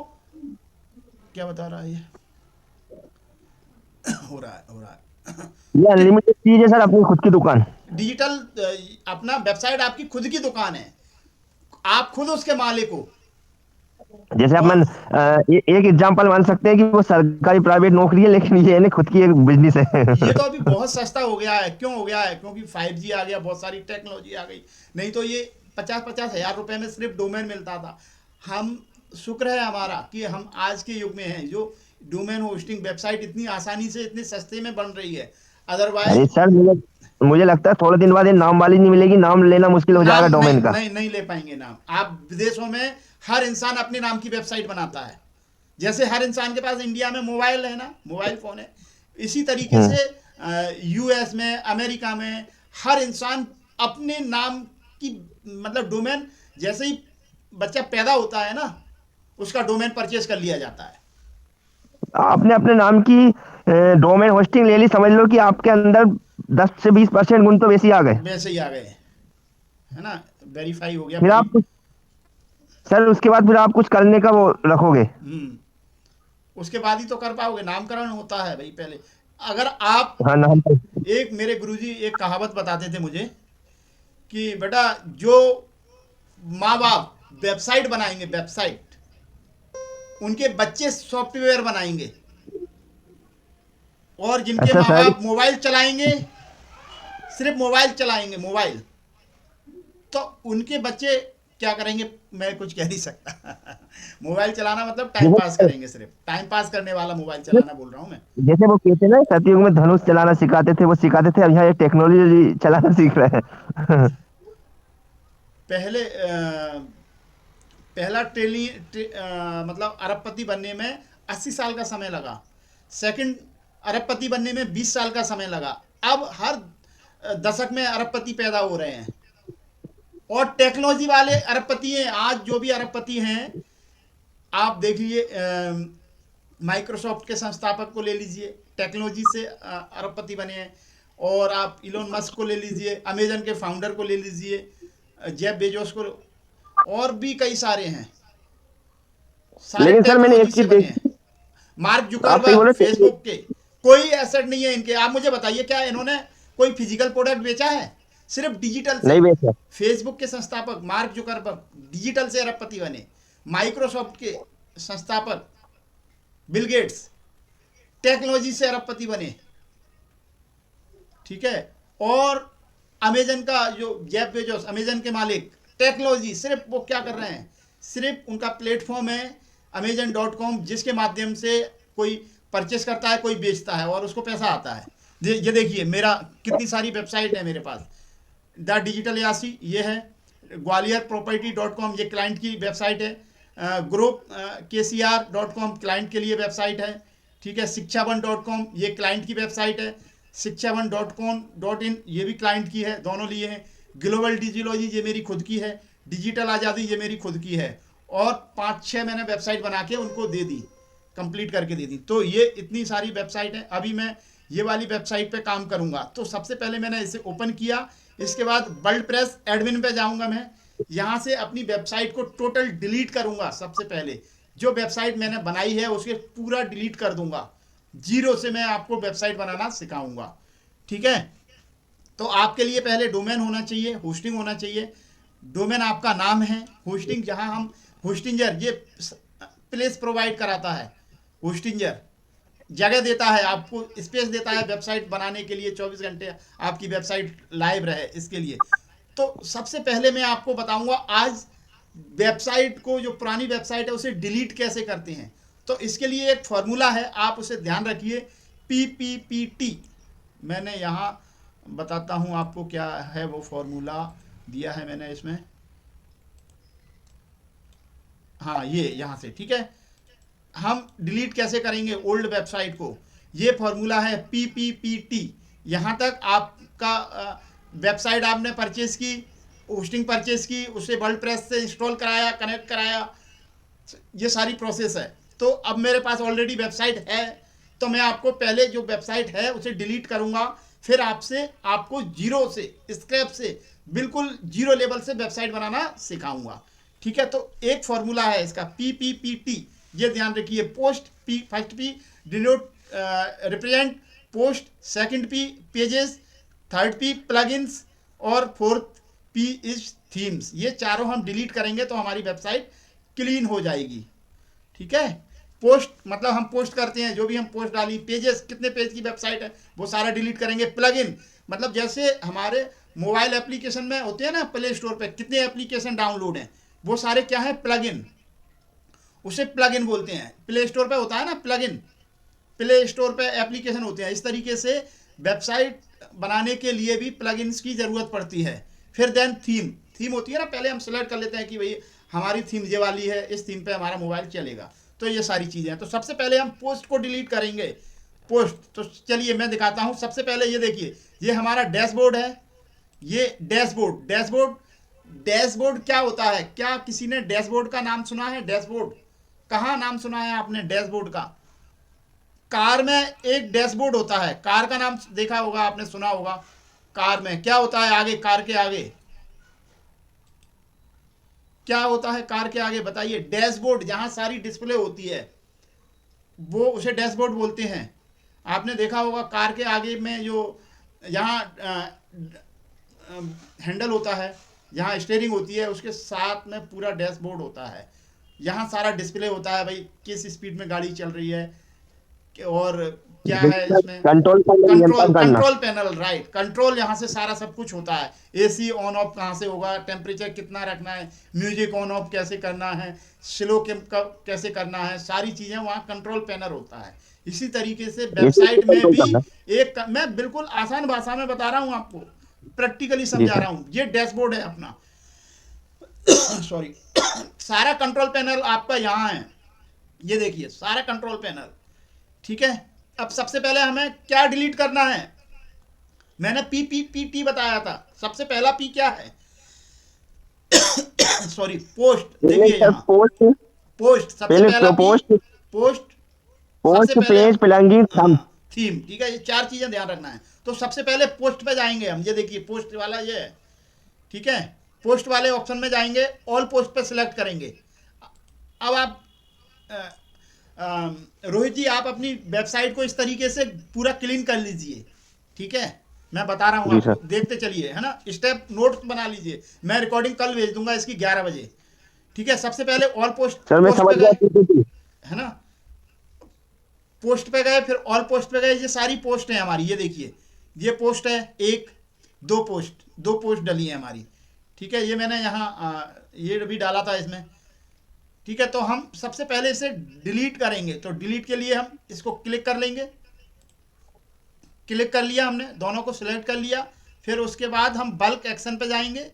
क्या बता रहा है ये, हो रहा है ये टिक अनलिमिटेड चीज है सर, अपनी खुद की दुकान। डिजिटल, अपना वेबसाइट आपकी खुद की दुकान है, आप खुद उसके मालिक हो। जैसे और अपन एक एग्जांपल मान सकते हैं कि वो सरकारी प्राइवेट नौकरी है, लेकिन ये नहीं खुद की एक बिजनेस ये है। तो अभी बहुत सस्ता हो गया है। क्यों हो गया है? क्योंकि 5G आ गया, बहुत सारी टेक्नोलॉजी आ गई। नहीं तो ये 50-50 हज़ार रुपए में सिर्फ डोमेन मिलता था। हम, शुक्र है हमारा कि हम आज के युग में हैं, जो डोमेन होस्टिंग वेबसाइट इतनी आसानी से, इतने सस्ते में बन रही है। अरे अदरवाइज सर मुझे लगता है थोड़े दिन बाद ये नाम वाली नहीं मिलेगी, नाम लेना मुश्किल हो नाम जाएगा नहीं, डोमेन का। नहीं, नहीं ले पाएंगे नाम आप। विदेशों में हर इंसान अपने नाम की वेबसाइट बनाता है। जैसे हर इंसान के पास इंडिया में मोबाइल है ना, मोबाइल फोन है, इसी तरीके हम्म। से यूएस में, अमेरिका में, हर इंसान अपने नाम की, मतलब डोमेन, जैसे ही बच्चा पैदा होता है ना, उसका डोमेन परचेज कर लिया जाता है। आपने अपने नाम की डोमेन होस्टिंग ले ली, समझ लो कि आपके अंदर 10 से 20% गुण तो वैसे ही आ गए। वैसे ही आ गए, है ना, वेरीफाई हो गया, फिर आप सर उसके बाद फिर आप कुछ करने का वो रखोगे। हम्म, उसके बाद ही तो कर पाओगे। नामकरण होता है भाई पहले। अगर आप, हाँ नाम तो। एक मेरे गुरुजी एक कहावत बताते थे मुझे, कि बेटा, जो माँ बाप वेबसाइट बनाएंगे, वेबसाइट, उनके बच्चे सॉफ्टवेयर बनाएंगे। और जिनके अच्छा माँ सर। बाप मोबाइल चलाएंगे, सिर्फ मोबाइल चलाएंगे, मोबाइल, तो उनके बच्चे क्या करेंगे, मैं कुछ कह नहीं सकता। मोबाइल चलाना मतलब टाइम पास जैसे करेंगे, सिर्फ टाइम पास करने वाला मोबाइल चलाना बोल रहा हूँ मैं। जैसे वो कहते हैं ना, सतयुग में धनुष चलाना सिखाते थे, वो सिखाते थे, अब यहाँ ये टेक्नोलॉजी चलाना सीख रहे हैं। पहले पहला मतलब अरबपति बनने में 80 साल का समय लगा। सेकंड अरबपति बनने में 20 साल का समय लगा। अब हर दशक में अरबपति पैदा हो रहे हैं, और टेक्नोलॉजी वाले अरबपति हैं। आज जो भी अरबपति हैं, आप देखिए, माइक्रोसॉफ्ट के संस्थापक को ले लीजिए, टेक्नोलॉजी से अरबपति बने हैं। और आप इलोन मस्क को ले लीजिए, अमेजन के फाउंडर को ले लीजिए, जेफ बेजोस को, और भी कई सारे हैं, सारे लेकिन सर मैंने टेक्नोलॉजी एक से चीज बने हैं। देखी। मार्क आप सही जुकरबर्ग, बोले फेसबुक के, कोई एसेट नहीं है इनके। आप मुझे बताइए, क्या इन्होंने कोई फिजिकल प्रोडक्ट बेचा है? सिर्फ डिजिटल से। नहीं बेचा। फेसबुक के संस्थापक मार्क जुकरबर्ग डिजिटल से अरबपति बने। माइक्रोसॉफ्ट के संस्थापक बिल गेट्स टेक्नोलॉजी से अरबपति बने, ठीक है। और अमेजन का जो जेफ बेजोस, अमेजन के मालिक, टेक्नोलॉजी, सिर्फ वो क्या कर रहे हैं, सिर्फ उनका प्लेटफॉर्म है अमेजन.com, जिसके माध्यम से कोई परचेस करता है, कोई बेचता है, और उसको पैसा आता है। ये देखिए, मेरा कितनी सारी वेबसाइट है मेरे पास। द डिजिटल यासी ये है, ग्वालियर-property.com ये क्लाइंट की वेबसाइट है, ग्रुप KCR.com क्लाइंट के लिए वेबसाइट है, ठीक है। शिक्षावन.com ये क्लाइंट की वेबसाइट है। शिक्षावन.com.in ये भी क्लाइंट की है, दोनों लिए हैं। ग्लोबल डिजिलॉजी ये मेरी खुद की है। डिजिटल आज़ादी ये मेरी खुद की है। और 5-6 मैंने वेबसाइट बना के उनको दे दी, कंप्लीट करके दे दी। तो ये इतनी सारी वेबसाइट है। अभी मैं ये वाली वेबसाइट पे काम करूँगा। तो सबसे पहले मैंने इसे ओपन किया, इसके बाद वर्डप्रेस एडमिन पे जाऊँगा मैं। यहाँ से अपनी वेबसाइट को टोटल डिलीट करूँगा। सबसे पहले जो वेबसाइट मैंने बनाई है उसके पूरा डिलीट कर दूंगा। जीरो से मैं आपको वेबसाइट बनाना सिखाऊंगा, ठीक है। तो आपके लिए पहले डोमेन होना चाहिए, होस्टिंग होना चाहिए। डोमेन आपका नाम है, होस्टिंग जहां हम होस्टिंजर ये प्लेस प्रोवाइड कराता है। होस्टिंजर जगह देता है, आपको स्पेस देता है वेबसाइट बनाने के लिए, 24 घंटे आपकी वेबसाइट लाइव रहे इसके लिए। तो सबसे पहले मैं आपको बताऊंगा आज वेबसाइट को, जो पुरानी वेबसाइट है उसे डिलीट कैसे करते हैं। तो इसके लिए एक फॉर्मूला है, आप उसे ध्यान रखिए, PPPT। मैंने यहाँ बताता हूँ आपको क्या है, वो फॉर्मूला दिया है मैंने इसमें। हाँ, ये यहाँ से, ठीक है। हम डिलीट कैसे करेंगे ओल्ड वेबसाइट को, ये फॉर्मूला है PPPT। यहाँ तक आपका वेबसाइट आपने परचेज की, होस्टिंग परचेज की, उसे वर्डप्रेस से इंस्टॉल कराया, कनेक्ट कराया, ये सारी प्रोसेस है। तो अब मेरे पास ऑलरेडी वेबसाइट है, तो मैं आपको पहले जो वेबसाइट है उसे डिलीट करूँगा, फिर आपको जीरो से, स्क्रैप से, बिल्कुल जीरो लेवल से वेबसाइट बनाना सिखाऊंगा, ठीक है। तो एक फॉर्मूला है इसका PPPT, ये ध्यान रखिए। Post P, first P denote represent post, second P pages, third P plugins और फोर्थ P इज थीम्स। ये चारों हम डिलीट करेंगे तो हमारी वेबसाइट क्लीन हो जाएगी, ठीक है। पोस्ट मतलब हम पोस्ट करते हैं, जो भी हम पोस्ट डाली, पेजेस कितने पेज की वेबसाइट है वो सारा डिलीट करेंगे। प्लगइन मतलब जैसे हमारे मोबाइल एप्लीकेशन में होते हैं ना, प्ले स्टोर पे कितने एप्लीकेशन डाउनलोड हैं, वो सारे क्या है, प्लगइन, उसे प्लगइन बोलते हैं। प्ले स्टोर पे होता है ना प्लगइन, प्ले स्टोर पे एप्लीकेशन होते हैं। इस तरीके से वेबसाइट बनाने के लिए भी प्लगइन्स की ज़रूरत पड़ती है। फिर देन थीम होती है ना, पहले हम सेलेक्ट कर लेते हैं कि भाई हमारी थीम ये वाली है, इस थीम पे हमारा मोबाइल चलेगा। तो ये सारी चीज़ें हैं। तो सबसे पहले हम पोस्ट को डिलीट करेंगे। पोस्ट, तो चलिए मैं दिखाता हूँ। सबसे पहले ये देखिए, ये हमारा डैशबोर्ड है। ये डैशबोर्ड क्या होता है? क्या किसी ने डैशबोर्ड का नाम सुना है? डैशबोर्ड कहाँ नाम सुना है आपने डैशबोर्ड का? कार में एक डैशबोर्ड होता है, कार का नाम देखा होगा आपने, सुना होगा। कार में क्या होता है आगे, कार के आगे क्या होता है? कार के आगे बताइए। डैशबोर्ड, जहां सारी डिस्प्ले होती है वो उसे डैशबोर्ड बोलते हैं। आपने देखा होगा कार के आगे में जो यहाँ हैंडल होता है, यहाँ स्टीयरिंग होती है, उसके साथ में पूरा डैशबोर्ड होता है। यहाँ सारा डिस्प्ले होता है, भाई किस स्पीड में गाड़ी चल रही है और क्या है इसमें। Control panel, right. कंट्रोल, यहाँ से सारा सब कुछ होता है। AC ऑन ऑफ कहाँ से होगा, टेम्परेचर कितना रखना है, म्यूजिक ऑन ऑफ कैसे करना है, स्लो कैसे करना है, सारी चीज़ें वहाँ कंट्रोल पैनल होता है। इसी तरीके से वेबसाइट में भी एक, मैं बिल्कुल आसान भाषा में बता रहा हूँ आपको, प्रैक्टिकली समझा रहा हूँ। ये डैशबोर्ड है अपना सॉरी सारा कंट्रोल पैनल आपका यहाँ है, ये देखिए सारा कंट्रोल पैनल, ठीक है। अब सबसे पहले हमें क्या डिलीट करना है? मैंने PPPT बताया था। सबसे पहला P क्या है? Sorry, post. देखिए यहाँ पोस्ट सबसे पहला पोस्ट पेज, प्लगइन, थीम, ठीक है। ये चार चीजें ध्यान रखना है। तो सबसे पहले पोस्ट पे जाएंगे हम, ये देखिए पोस्ट वाला ये है, ठीक है। पोस्ट वाले ऑप्शन में जाएंगे, ऑल पोस्ट पे सिलेक्ट करेंगे। अब आप रोहित जी, आप अपनी वेबसाइट को इस तरीके से पूरा क्लीन कर लीजिए, ठीक है। मैं बता रहा हूँ आपको, देखते चलिए, है ना। स्टेप नोट बना लीजिए, मैं रिकॉर्डिंग कल भेज दूंगा इसकी 11 बजे, ठीक है। सबसे पहले ऑल पोस्ट पे गए, है ना, पोस्ट पे गए, फिर ऑल पोस्ट पे गए। ये सारी पोस्ट है हमारी, ये देखिए ये पोस्ट है, एक दो पोस्ट डली है हमारी, ठीक है। ये मैंने यहाँ ये भी डाला था इसमें, ठीक है। तो हम सबसे पहले इसे डिलीट करेंगे। तो डिलीट के लिए हम इसको क्लिक कर लेंगे। क्लिक कर लिया हमने, दोनों को सिलेक्ट कर लिया। फिर उसके बाद हम बल्क एक्शन पे जाएंगे।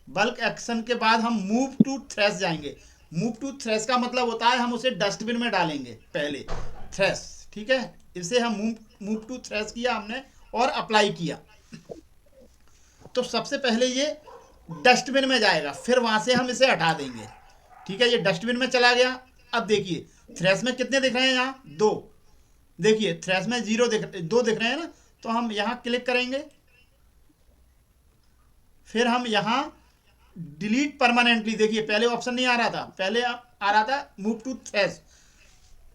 बल्क एक्शन के बाद हम मूव टू थ्रेश जाएंगे। मूव टू थ्रेश का मतलब होता है हम उसे डस्टबिन में डालेंगे पहले, थ्रेश, ठीक है, इसे हम मूव टू थ्रेश किया हमने और अप्लाई किया। तो सबसे पहले ये डस्टबिन में जाएगा, फिर वहां से हम इसे हटा देंगे। ठीक है, ये डस्टबिन में चला गया। अब देखिए थ्रेश में कितने दिख रहे हैं, यहाँ 2। देखिए थ्रेश में 2 दिख रहे हैं ना, तो हम यहाँ क्लिक करेंगे, फिर हम यहाँ डिलीट परमानेंटली, देखिए पहले ऑप्शन नहीं आ रहा था, पहले आ रहा था मूव टू थ्रेश।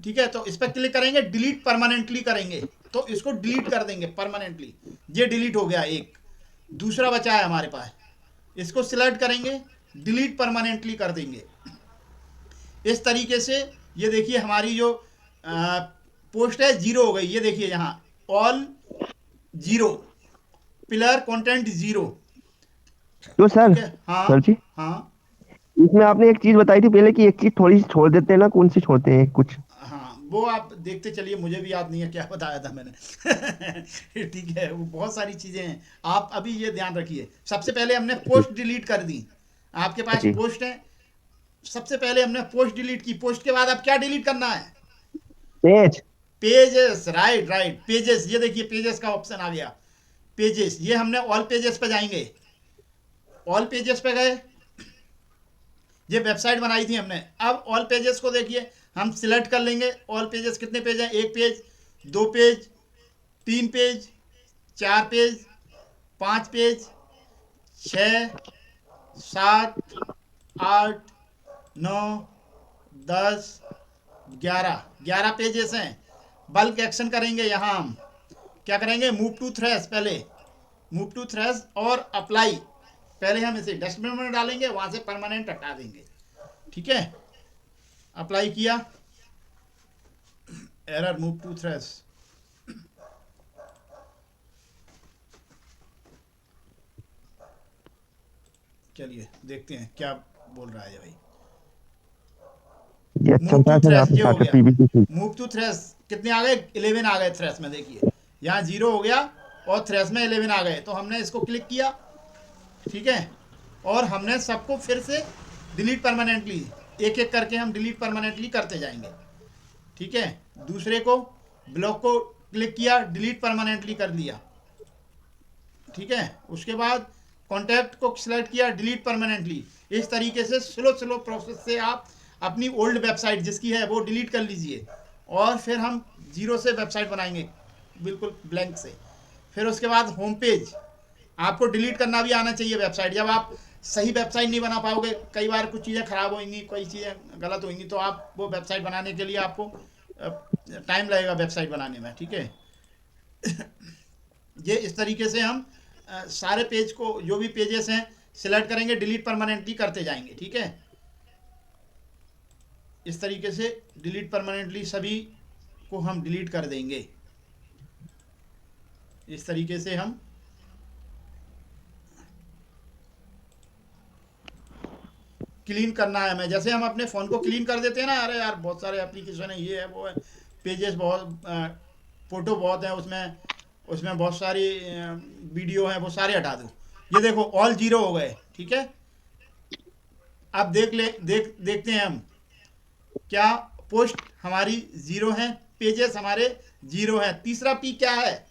ठीक है, तो इस पर क्लिक करेंगे, डिलीट परमानेंटली करेंगे, तो इसको डिलीट कर देंगे परमानेंटली। ये डिलीट हो गया एक, दूसरा बचा है हमारे पास, इसको सिलेक्ट करेंगे, डिलीट परमानेंटली कर देंगे। इस तरीके से ये देखिए हमारी जो पोस्ट है 0 हो गई। ये देखिए यहाँ ऑल 0, पिलर कंटेंट 0। तो सर, ठीक है, हाँ सर जी, हाँ इसमें आपने एक चीज बताई थी पहले कि एक चीज थोड़ी सी छोड़ देते हैं ना, कौन सी छोड़ते हैं कुछ? हाँ, वो आप देखते चलिए, मुझे भी याद नहीं है क्या बताया था मैंने। ठीक है, वो बहुत सारी चीज़ें हैं, आप अभी ये ध्यान रखिए। सबसे पहले हमने पोस्ट डिलीट कर दी, आपके पास जी। पोस्ट है, सबसे पहले हमने पोस्ट डिलीट की। पोस्ट के बाद अब क्या डिलीट करना है, page. Pages. Right right, pages. ये देखिए पेजेस का ऑप्शन आ गया, पेजेस। ये हमने ऑल पेजेस पे जाएंगे, ऑल पेजेस पे गए, ये वेबसाइट बनाई थी हमने। अब ऑल पेजेस को देखिए हम सिलेक्ट कर लेंगे, ऑल पेजेस कितने पेज हैं, 1 page, 2 page, 3 page, 4 page, 5 page, 6, 7, 8, 9, 10, 11 pages हैं। बल्क एक्शन करेंगे, यहाँ हम क्या करेंगे, मूव टू थ्रेश, पहले मूव टू थ्रेश और अप्लाई। पहले हम इसे डस्टबिन में डालेंगे, वहां से परमानेंट हटा देंगे। ठीक है, अप्लाई किया, एरर मूव टू थ्रेश। चलिए देखते हैं क्या बोल रहा है भाई। ये मूव चलता टू है सर, थ्रेश आपके ये हो साथ गया, पीबीसी। मूव टू थ्रेश कितने आ गए, 11 आ गए थ्रेश में। देखिए यहाँ 0 हो गया और थ्रेश में 11 आ गए, तो हमने इसको क्लिक किया। ठीक है, और हमने सबको फिर से डिलीट परमानेंटली, एक एक करके हम डिलीट परमानेंटली करते जाएंगे। ठीक है, दूसरे को ब्लॉक को क्लिक किया, डिलीट परमानेंटली कर दिया। ठीक है, उसके बाद कॉन्टैक्ट को सिलेक्ट किया, डिलीट परमानेंटली। इस तरीके से स्लो प्रोसेस से आप अपनी ओल्ड वेबसाइट जिसकी है वो डिलीट कर लीजिए, और फिर हम 0 से वेबसाइट बनाएंगे, बिल्कुल ब्लैंक से। फिर उसके बाद होम पेज आपको डिलीट करना भी आना चाहिए वेबसाइट। जब आप सही वेबसाइट नहीं बना पाओगे, कई बार कुछ चीज़ें ख़राब होंगी, कोई चीज़ें गलत होंगी, तो आप वो वेबसाइट बनाने के लिए आपको टाइम लगेगा वेबसाइट बनाने में। ठीक है, ये इस तरीके से हम सारे पेज को, जो भी पेजेस हैं, सिलेक्ट करेंगे, डिलीट परमानेंटली करते जाएंगे। ठीक है, इस तरीके से डिलीट परमानेंटली सभी को हम डिलीट कर देंगे। इस तरीके से हम क्लीन करना है हमें। जैसे हम अपने फ़ोन को क्लीन कर देते हैं ना, अरे यार बहुत सारे एप्लीकेशन है, ये है वो है, पेजेस बहुत, फ़ोटो बहुत है उसमें, उसमें बहुत सारी वीडियो है, वो सारे हटा दो। ये देखो ऑल 0 हो गए। ठीक है, अब देखते हैं हम क्या, पोस्ट हमारी 0 है, पेजेस हमारे 0 हैं। तीसरा पी क्या है,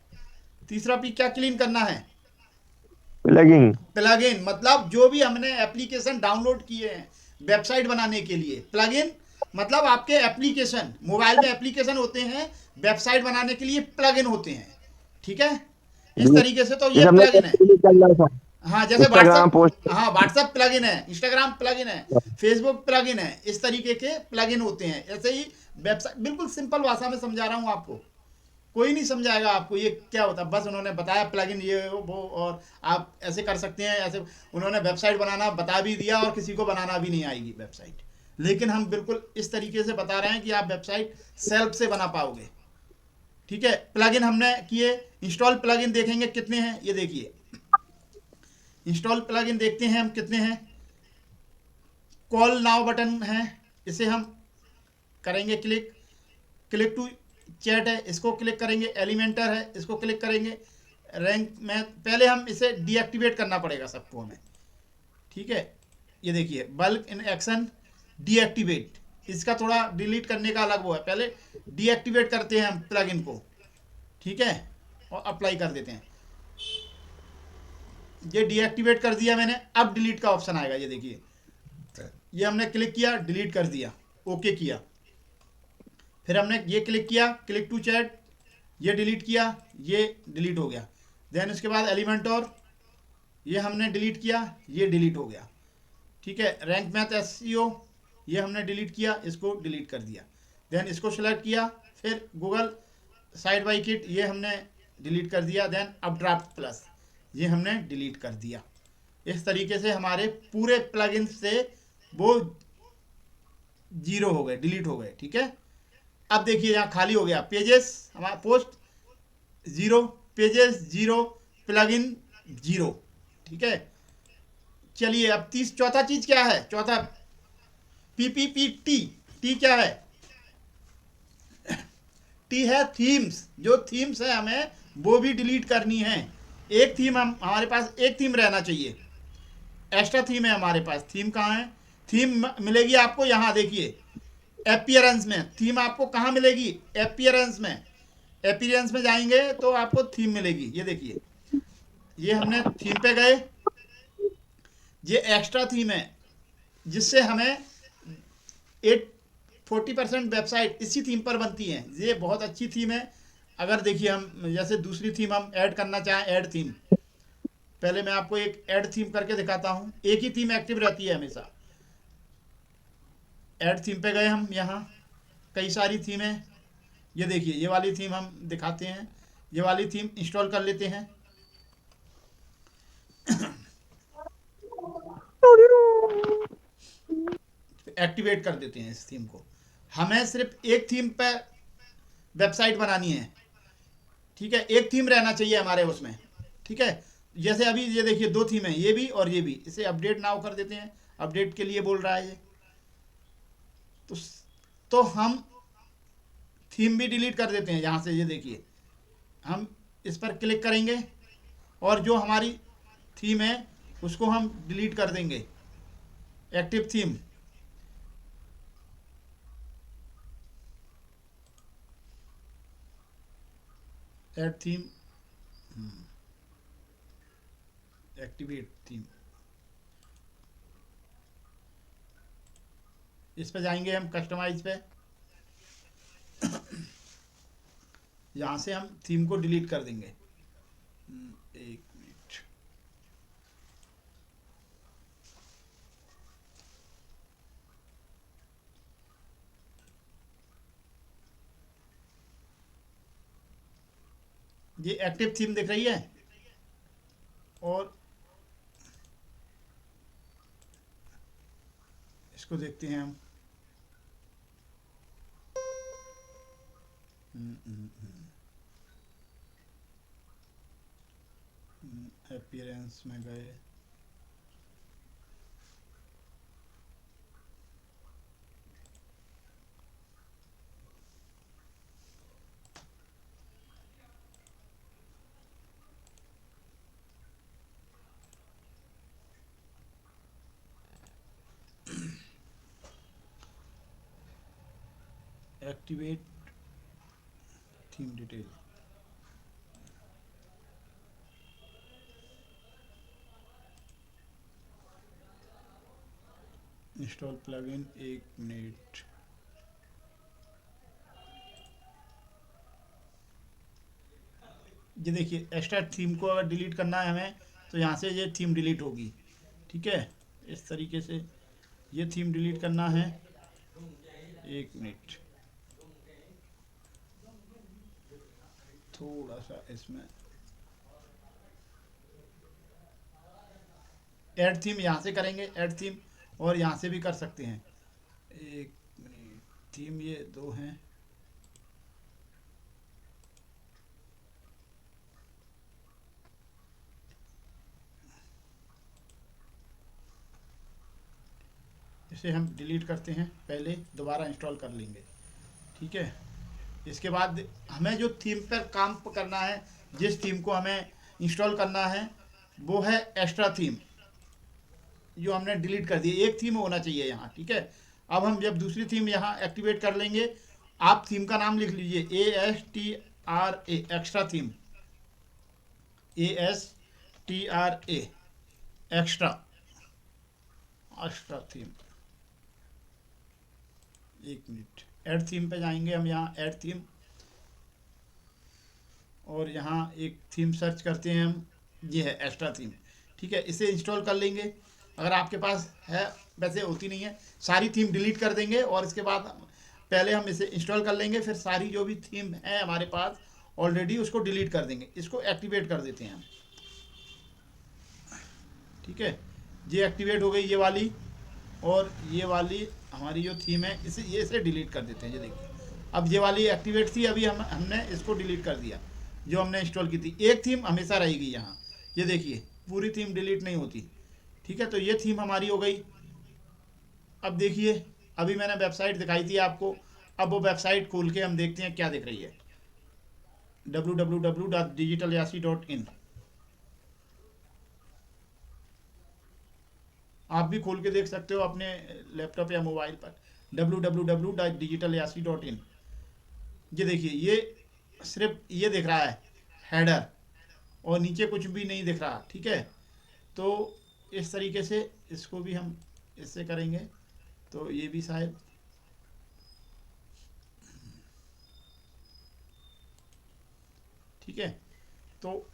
तीसरा पी क्या क्लीन करना है, प्लगिंग। प्लगइन। मतलब जो भी हमने एप्लीकेशन डाउनलोड किए हैं वेबसाइट बनाने के लिए, प्लगइन मतलब आपके एप्लीकेशन, मोबाइल में एप्लीकेशन होते हैं, वेबसाइट बनाने के लिए प्लगइन होते हैं। ठीक है, इस तरीके से तो ये जैसे हमने प्लगइन है। चल रहा था, हाँ, जैसे इंस्टाग्राम व्हाट्सएप, पोस्ट। हाँ व्हाट्सएप प्लगइन है, इंस्टाग्राम प्लगइन है, फेसबुक प्लगइन है, इस तरीके के प्लगइन होते हैं। ऐसे ही वेबसाइट, बिल्कुल सिंपल भाषा में समझा रहा हूँ आपको, कोई नहीं समझाएगा आपको ये क्या होता है, बस उन्होंने बताया प्लगइन ये वो, और आप ऐसे कर सकते हैं, ऐसे उन्होंने वेबसाइट बनाना बता भी दिया, और किसी को बनाना भी नहीं आएगी वेबसाइट। लेकिन हम बिल्कुल इस तरीके से बता रहे हैं कि आप वेबसाइट सेल्फ से बना पाओगे। ठीक है, प्लगइन हमने किए, इंस्टॉल प्लगइन देखेंगे कितने हैं, ये देखिए इंस्टॉल प्लगइन देखते हैं हम कितने हैं। कॉल नाउ बटन है, इसे हम करेंगे क्लिक, क्लिक टू चैट है, इसको क्लिक करेंगे, एलिमेंटर है, इसको क्लिक करेंगे। रैंक में पहले हम इसे डीएक्टिवेट करना पड़ेगा सबको हमें। ठीक है, ये देखिए बल्क इन एक्शन डीएक्टिवेट, इसका थोड़ा डिलीट करने का अलग वो है। पहले डीएक्टिवेट करते हैं हम प्लगइन को, ठीक है, और अप्लाई कर देते हैं। ये डीएक्टिवेट कर दिया मैंने, अब डिलीट का ऑप्शन आएगा, ये देखिए, ये हमने क्लिक किया, डिलीट कर दिया, ओके किया। फिर हमने ये क्लिक किया, क्लिक टू चैट, ये डिलीट किया, ये डिलीट हो गया। देन उसके बाद एलिमेंटोर, ये हमने डिलीट किया, ये डिलीट हो गया, ठीक है। रैंक मैथ एसईओ, ये हमने डिलीट किया, इसको डिलीट कर दिया। देन इसको सेलेक्ट किया, फिर गूगल साइड बाई किट, ये हमने डिलीट कर दिया। देन अपड्राफ्ट प्लस, ये हमने डिलीट कर दिया। इस तरीके से हमारे पूरे प्लगइन से वो जीरो हो गए, डिलीट हो गए, ठीक है। अब देखिए यहाँ खाली हो गया, पेजेस हमारा post zero, pages zero, plugin zero, ठीक है। चलिए अब चौथा चीज क्या है, चौथा पीपीपीटी। टी क्या है, टी है थीम्स। जो थीम्स है हमें वो भी डिलीट करनी है। एक थीम हमारे पास एक थीम रहना चाहिए, एक्स्ट्रा थीम है हमारे पास। थीम कहाँ है, थीम मिलेगी आपको यहाँ देखिए, अपीयरेंस में। थीम आपको कहाँ मिलेगी, अपीयरेंस में। अपीयरेंस में जाएंगे तो आपको थीम मिलेगी, ये देखिए, ये हमने थीम पे गए, ये एक्स्ट्रा थीम है जिससे हमें 40% वेबसाइट इसी थीम पर बनती हैं। ये बहुत अच्छी थीम है। अगर देखिए हम जैसे दूसरी थीम हम ऐड करना चाहें, ऐड थीम, पहले मैं आपको एक ऐड थीम करके दिखाता हूँ। एक ही थीम एक्टिव रहती है हमेशा। ऐड थीम पे गए हम, यहाँ कई सारी थीम है, ये देखिए, ये वाली थीम हम दिखाते हैं। ये वाली थीम इंस्टॉल कर लेते हैं। एक्टिवेट कर देते हैं इस थीम को। हमें सिर्फ एक थीम पर वेबसाइट बनानी है, ठीक है। एक थीम रहना चाहिए हमारे उसमें, ठीक है। जैसे अभी ये देखिए दो थीम है, ये भी और ये भी। इसे अपडेट नाउ कर देते हैं, अपडेट के लिए बोल रहा है ये। तो हम थीम भी डिलीट कर देते हैं यहाँ से। ये देखिए, हम इस पर क्लिक करेंगे और जो हमारी थीम है उसको हम डिलीट कर देंगे। Active theme, add theme, activate theme, इस पे जाएंगे हम, कस्टमाइज पे। यहाँ से हम थीम को डिलीट कर देंगे। एक मिनट, ये एक्टिव थीम दिख रही है और इसको देखते हैं हम। अपीयरेंस में गए, activate theme detail, install plugin. एक मिनट, ये देखिए, एक्स्ट्रा थीम को अगर डिलीट करना है हमें तो यहाँ से ये थीम डिलीट होगी, ठीक है। इस तरीके से ये थीम डिलीट करना है। एक मिनट, थोड़ा सा इसमें ऐड थीम यहाँ से करेंगे, ऐड थीम, और यहाँ से भी कर सकते हैं। एक मिनट, थीम ये दो हैं, इसे हम डिलीट करते हैं, पहले दोबारा इंस्टॉल कर लेंगे, ठीक है। इसके बाद हमें जो थीम पर काम करना है, जिस थीम को हमें इंस्टॉल करना है वो है एक्स्ट्रा थीम, जो हमने डिलीट कर दी। एक थीम होना चाहिए यहाँ, ठीक है। अब हम जब दूसरी थीम यहाँ एक्टिवेट कर लेंगे, आप थीम का नाम लिख लीजिए ASTRA, extra theme, ASTRA, extra, extra theme. एक मिनट, ऐड थीम पे जाएंगे हम, यहाँ ऐड थीम, और यहाँ एक थीम सर्च करते हैं हम, ये है एक्स्ट्रा थीम। ठीक है, इसे इंस्टॉल कर लेंगे अगर आपके पास है, वैसे होती नहीं है। सारी थीम डिलीट कर देंगे और इसके बाद पहले हम इसे इंस्टॉल कर लेंगे, फिर सारी जो भी थीम है हमारे पास ऑलरेडी उसको डिलीट कर देंगे। इसको एक्टिवेट कर देते हैं हम। ठीक है, ये एक्टिवेट हो गई ये वाली, और ये वाली हमारी जो थीम है इसे डिलीट कर देते हैं। ये देखिए, अब ये वाली एक्टिवेट थी, अभी हमने इसको डिलीट कर दिया जो हमने इंस्टॉल की थी। एक थीम हमेशा रहेगी यहाँ, ये देखिए पूरी थीम डिलीट नहीं होती। ठीक है, तो ये थीम हमारी हो गई। अब देखिए, अभी मैंने वेबसाइट दिखाई थी आपको, अब वो वेबसाइट खोल के हम देखते हैं क्या दिख रही है, www.digitalyasi.in। आप भी खोल के देख सकते हो अपने लैपटॉप या मोबाइल पर, www.digitalyasi.in। ये देखिए, ये सिर्फ ये दिख रहा है हेडर, और नीचे कुछ भी नहीं दिख रहा। ठीक है, तो इस तरीके से इसको भी हम इससे करेंगे, तो ये भी शायद, ठीक है। तो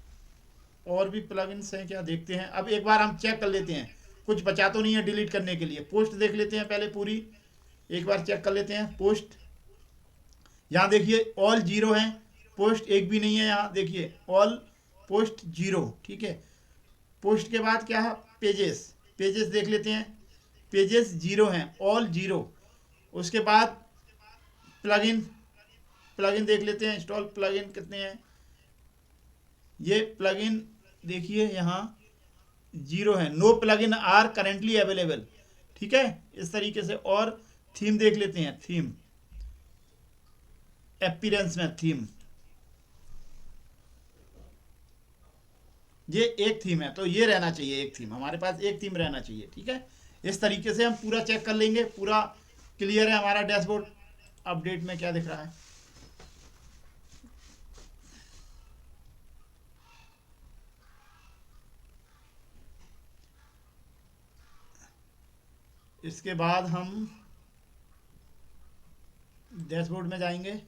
और भी प्लगइन्स हैं क्या, देखते हैं। अब एक बार हम चेक कर लेते हैं, कुछ बचा तो नहीं है डिलीट करने के लिए। पोस्ट देख लेते हैं पहले पूरी, एक बार चेक कर लेते हैं। पोस्ट, यहाँ देखिए ऑल जीरो हैं, पोस्ट एक भी नहीं है। यहाँ देखिए ऑल पोस्ट जीरो। ठीक है, पोस्ट के बाद क्या है, पेजेस, पेजेस देख लेते हैं, पेजेस जीरो हैं, ऑल जीरो। उसके बाद प्लगइन, प्लगइन देख लेते हैं, इंस्टॉल प्लगइन कितने हैं। ये प्लगइन देखिए यहाँ जीरो है, no plugin are currently available. ठीक है, इस तरीके से। और थीम देख लेते हैं, थीम अपीयरेंस में थीम, ये एक थीम है, तो ये रहना चाहिए, एक थीम हमारे पास, एक थीम रहना चाहिए। ठीक है, इस तरीके से हम पूरा चेक कर लेंगे, पूरा क्लियर है हमारा डैशबोर्ड। अपडेट में क्या दिख रहा है, इसके बाद हम डैशबोर्ड में जाएंगे,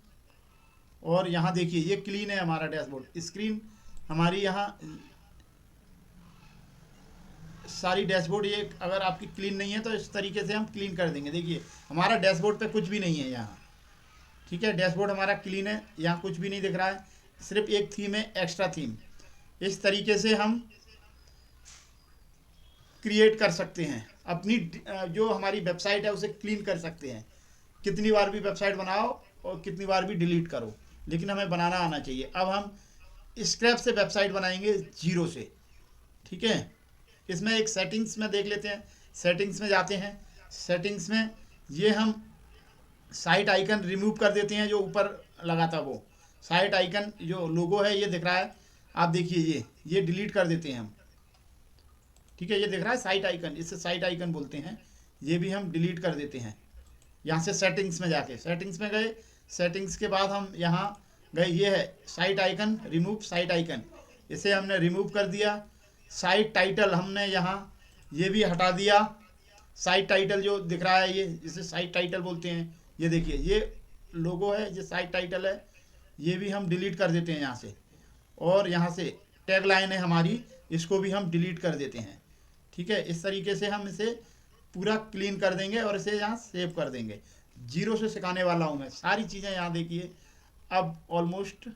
और यहाँ देखिए ये क्लीन है हमारा डैशबोर्ड, स्क्रीन हमारी यहाँ सारी डैशबोर्ड। ये अगर आपकी क्लीन नहीं है तो इस तरीके से हम क्लीन कर देंगे। देखिए हमारा डैशबोर्ड पे कुछ भी नहीं है यहाँ। ठीक है, डैशबोर्ड हमारा क्लीन है, यहाँ कुछ भी नहीं दिख रहा है, सिर्फ एक थीम है, एक्स्ट्रा थीम। इस तरीके से हम क्रिएट कर सकते हैं अपनी जो हमारी वेबसाइट है उसे क्लीन कर सकते हैं। कितनी बार भी वेबसाइट बनाओ और कितनी बार भी डिलीट करो, लेकिन हमें बनाना आना चाहिए। अब हम स्क्रैप से वेबसाइट बनाएंगे, जीरो से। ठीक है, इसमें एक सेटिंग्स में देख लेते हैं, सेटिंग्स में जाते हैं। सेटिंग्स में ये हम साइट आइकन रिमूव कर देते हैं, जो ऊपर लगा था वो साइट आइकन, जो लोगो है ये दिख रहा है, आप देखिए ये डिलीट कर देते हैं हम। ठीक है, ये दिख रहा है साइट आइकन, इसे साइट आइकन बोलते हैं, ये भी हम डिलीट कर देते हैं। यहाँ से सेटिंग्स में जाके, सेटिंग्स में गए, सेटिंग्स के बाद हम यहाँ गए, ये है site icon, remove site icon, इसे हमने रिमूव कर दिया। साइट टाइटल हमने यहाँ ये भी हटा दिया। साइट टाइटल जो दिख रहा है ये, इसे साइट टाइटल बोलते हैं। ये देखिए ये लोगो है, ये साइट टाइटल है, ये भी हम डिलीट कर देते हैं यहाँ से। और यहाँ से टैग लाइन है हमारी, इसको भी हम डिलीट कर देते हैं। ठीक है, इस तरीके से हम इसे पूरा क्लीन कर देंगे और इसे यहाँ सेव कर देंगे। जीरो से सिखाने वाला हूँ मैं, सारी चीज़ें यहाँ देखिए। अब ऑलमोस्ट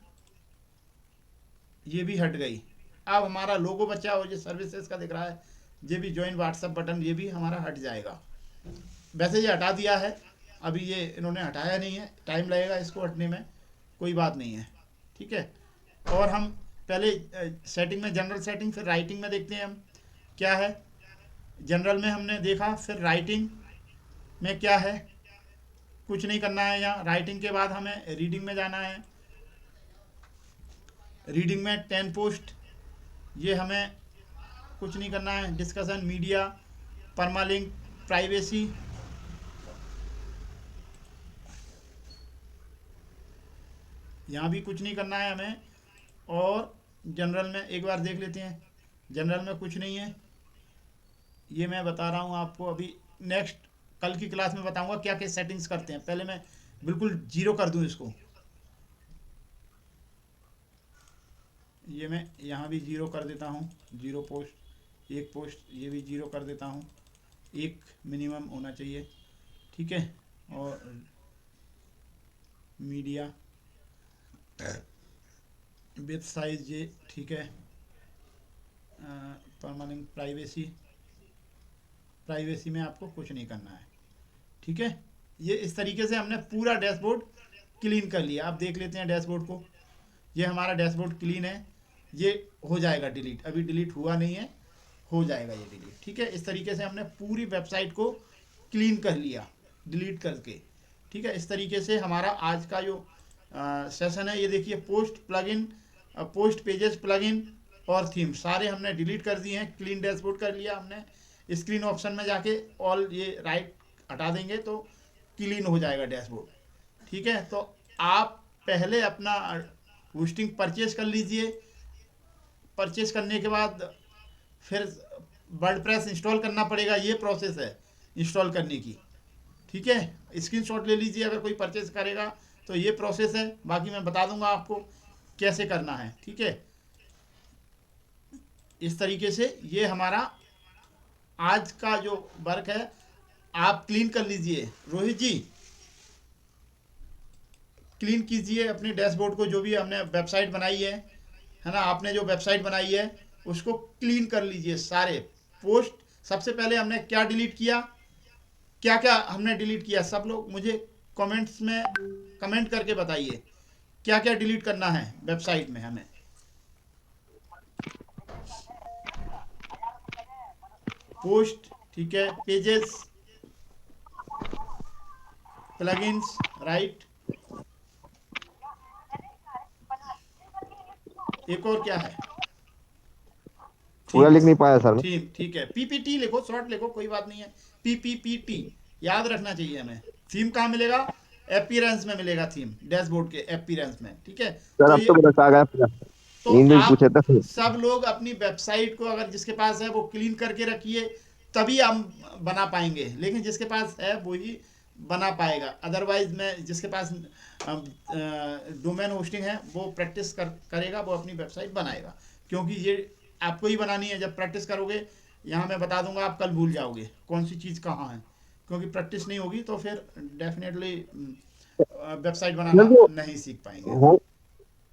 ये भी हट गई। अब हमारा लोगो बचा और ये सर्विसेज का दिख रहा है, ये भी ज्वाइन व्हाट्सएप बटन, ये भी हमारा हट जाएगा। वैसे ये हटा दिया है, अभी ये इन्होंने हटाया नहीं है, टाइम लगेगा इसको हटने में, कोई बात नहीं है। ठीक है, और हम पहले सेटिंग में, जनरल सेटिंग, फिर राइटिंग में देखते हैं हम क्या है। जनरल में हमने देखा, फिर राइटिंग में क्या है, कुछ नहीं करना है यहाँ। राइटिंग के बाद हमें रीडिंग में जाना है। रीडिंग में 10 पोस्ट, ये हमें कुछ नहीं करना है। डिस्कशन, मीडिया, परमालिंक, प्राइवेसी, यहाँ भी कुछ नहीं करना है हमें। और जनरल में एक बार देख लेते हैं। जनरल में कुछ नहीं है, ये मैं बता रहा हूँ आपको अभी। नेक्स्ट कल की क्लास में बताऊंगा क्या क्या सेटिंग्स करते हैं। पहले मैं बिल्कुल जीरो कर दूँ इसको। ये मैं यहाँ भी जीरो कर देता हूँ, जीरो पोस्ट, एक पोस्ट, ये भी जीरो कर देता हूँ, एक मिनिमम होना चाहिए, ठीक है। और मीडिया विथ साइज ये ठीक है। परमानेंट प्राइवेसी, प्राइवेसी में आपको कुछ नहीं करना है, ठीक है। ये इस तरीके से हमने पूरा डैशबोर्ड क्लीन कर लिया। आप देख लेते हैं डैशबोर्ड को, ये हमारा डैशबोर्ड क्लीन है। ये हो जाएगा डिलीट, अभी डिलीट हुआ नहीं है, हो जाएगा ये डिलीट, ठीक है। इस तरीके से हमने पूरी वेबसाइट को क्लीन कर लिया डिलीट करके, ठीक है। इस तरीके से हमारा आज का जो सेशन है, ये देखिए post plugin, post pages plugin और थीम सारे हमने डिलीट कर दिए हैं। क्लीन डैशबोर्ड कर लिया हमने। स्क्रीन ऑप्शन में जाके ऑल ये राइट हटा देंगे तो क्लीन हो जाएगा डैशबोर्ड, ठीक है। तो आप पहले अपना होस्टिंग परचेज कर लीजिए। परचेज करने के बाद फिर वर्डप्रेस इंस्टॉल करना पड़ेगा, ये प्रोसेस है इंस्टॉल करने की, ठीक है। स्क्रीनशॉट ले लीजिए अगर कोई परचेज करेगा तो ये प्रोसेस है। बाकी मैं बता दूंगा आपको कैसे करना है, ठीक है। इस तरीके से ये हमारा आज का जो वर्क है आप क्लीन कर लीजिए। रोहित जी क्लीन कीजिए अपने डैशबोर्ड को, जो भी हमने वेबसाइट बनाई है ना। आपने जो वेबसाइट बनाई है उसको क्लीन कर लीजिए सारे पोस्ट। सबसे पहले हमने क्या डिलीट किया, क्या क्या हमने डिलीट किया, सब लोग मुझे कमेंट्स में कमेंट करके बताइए क्या क्या डिलीट करना है वेबसाइट में हमें। पोस्ट, ठीक है, पेजेस, प्लगइन्स, राइट, एक और क्या है, पूरा लिख नहीं पाया सर मैं। थीम, ठीक है। पीपीटी लिखो, शॉर्ट लिखो, कोई बात नहीं है। पीपीपीटी याद रखना चाहिए हमें। थीम कहाँ मिलेगा, अपीयरेंस में मिलेगा थीम, डैशबोर्ड के अपीयरेंस में, ठीक है। सर तो अब ये तो बस आ गया पूरा। तो नींद में आप पूछे था। सब लोग अपनी वेबसाइट को अगर जिसके पास है वो क्लीन करके रखिए, तभी हम बना पाएंगे। लेकिन जिसके पास है वो ही बना पाएगा। अदरवाइज में जिसके पास डोमेन होस्टिंग है वो प्रैक्टिस करेगा, वो अपनी वेबसाइट बनाएगा। क्योंकि ये आपको ही बनानी है। जब प्रैक्टिस करोगे, यहाँ मैं बता दूंगा, आप कल भूल जाओगे कौन सी चीज़ कहाँ है। क्योंकि प्रैक्टिस नहीं होगी तो फिर डेफिनेटली वेबसाइट बनाना सर जो नहीं सीख पाएंगे हम। हो,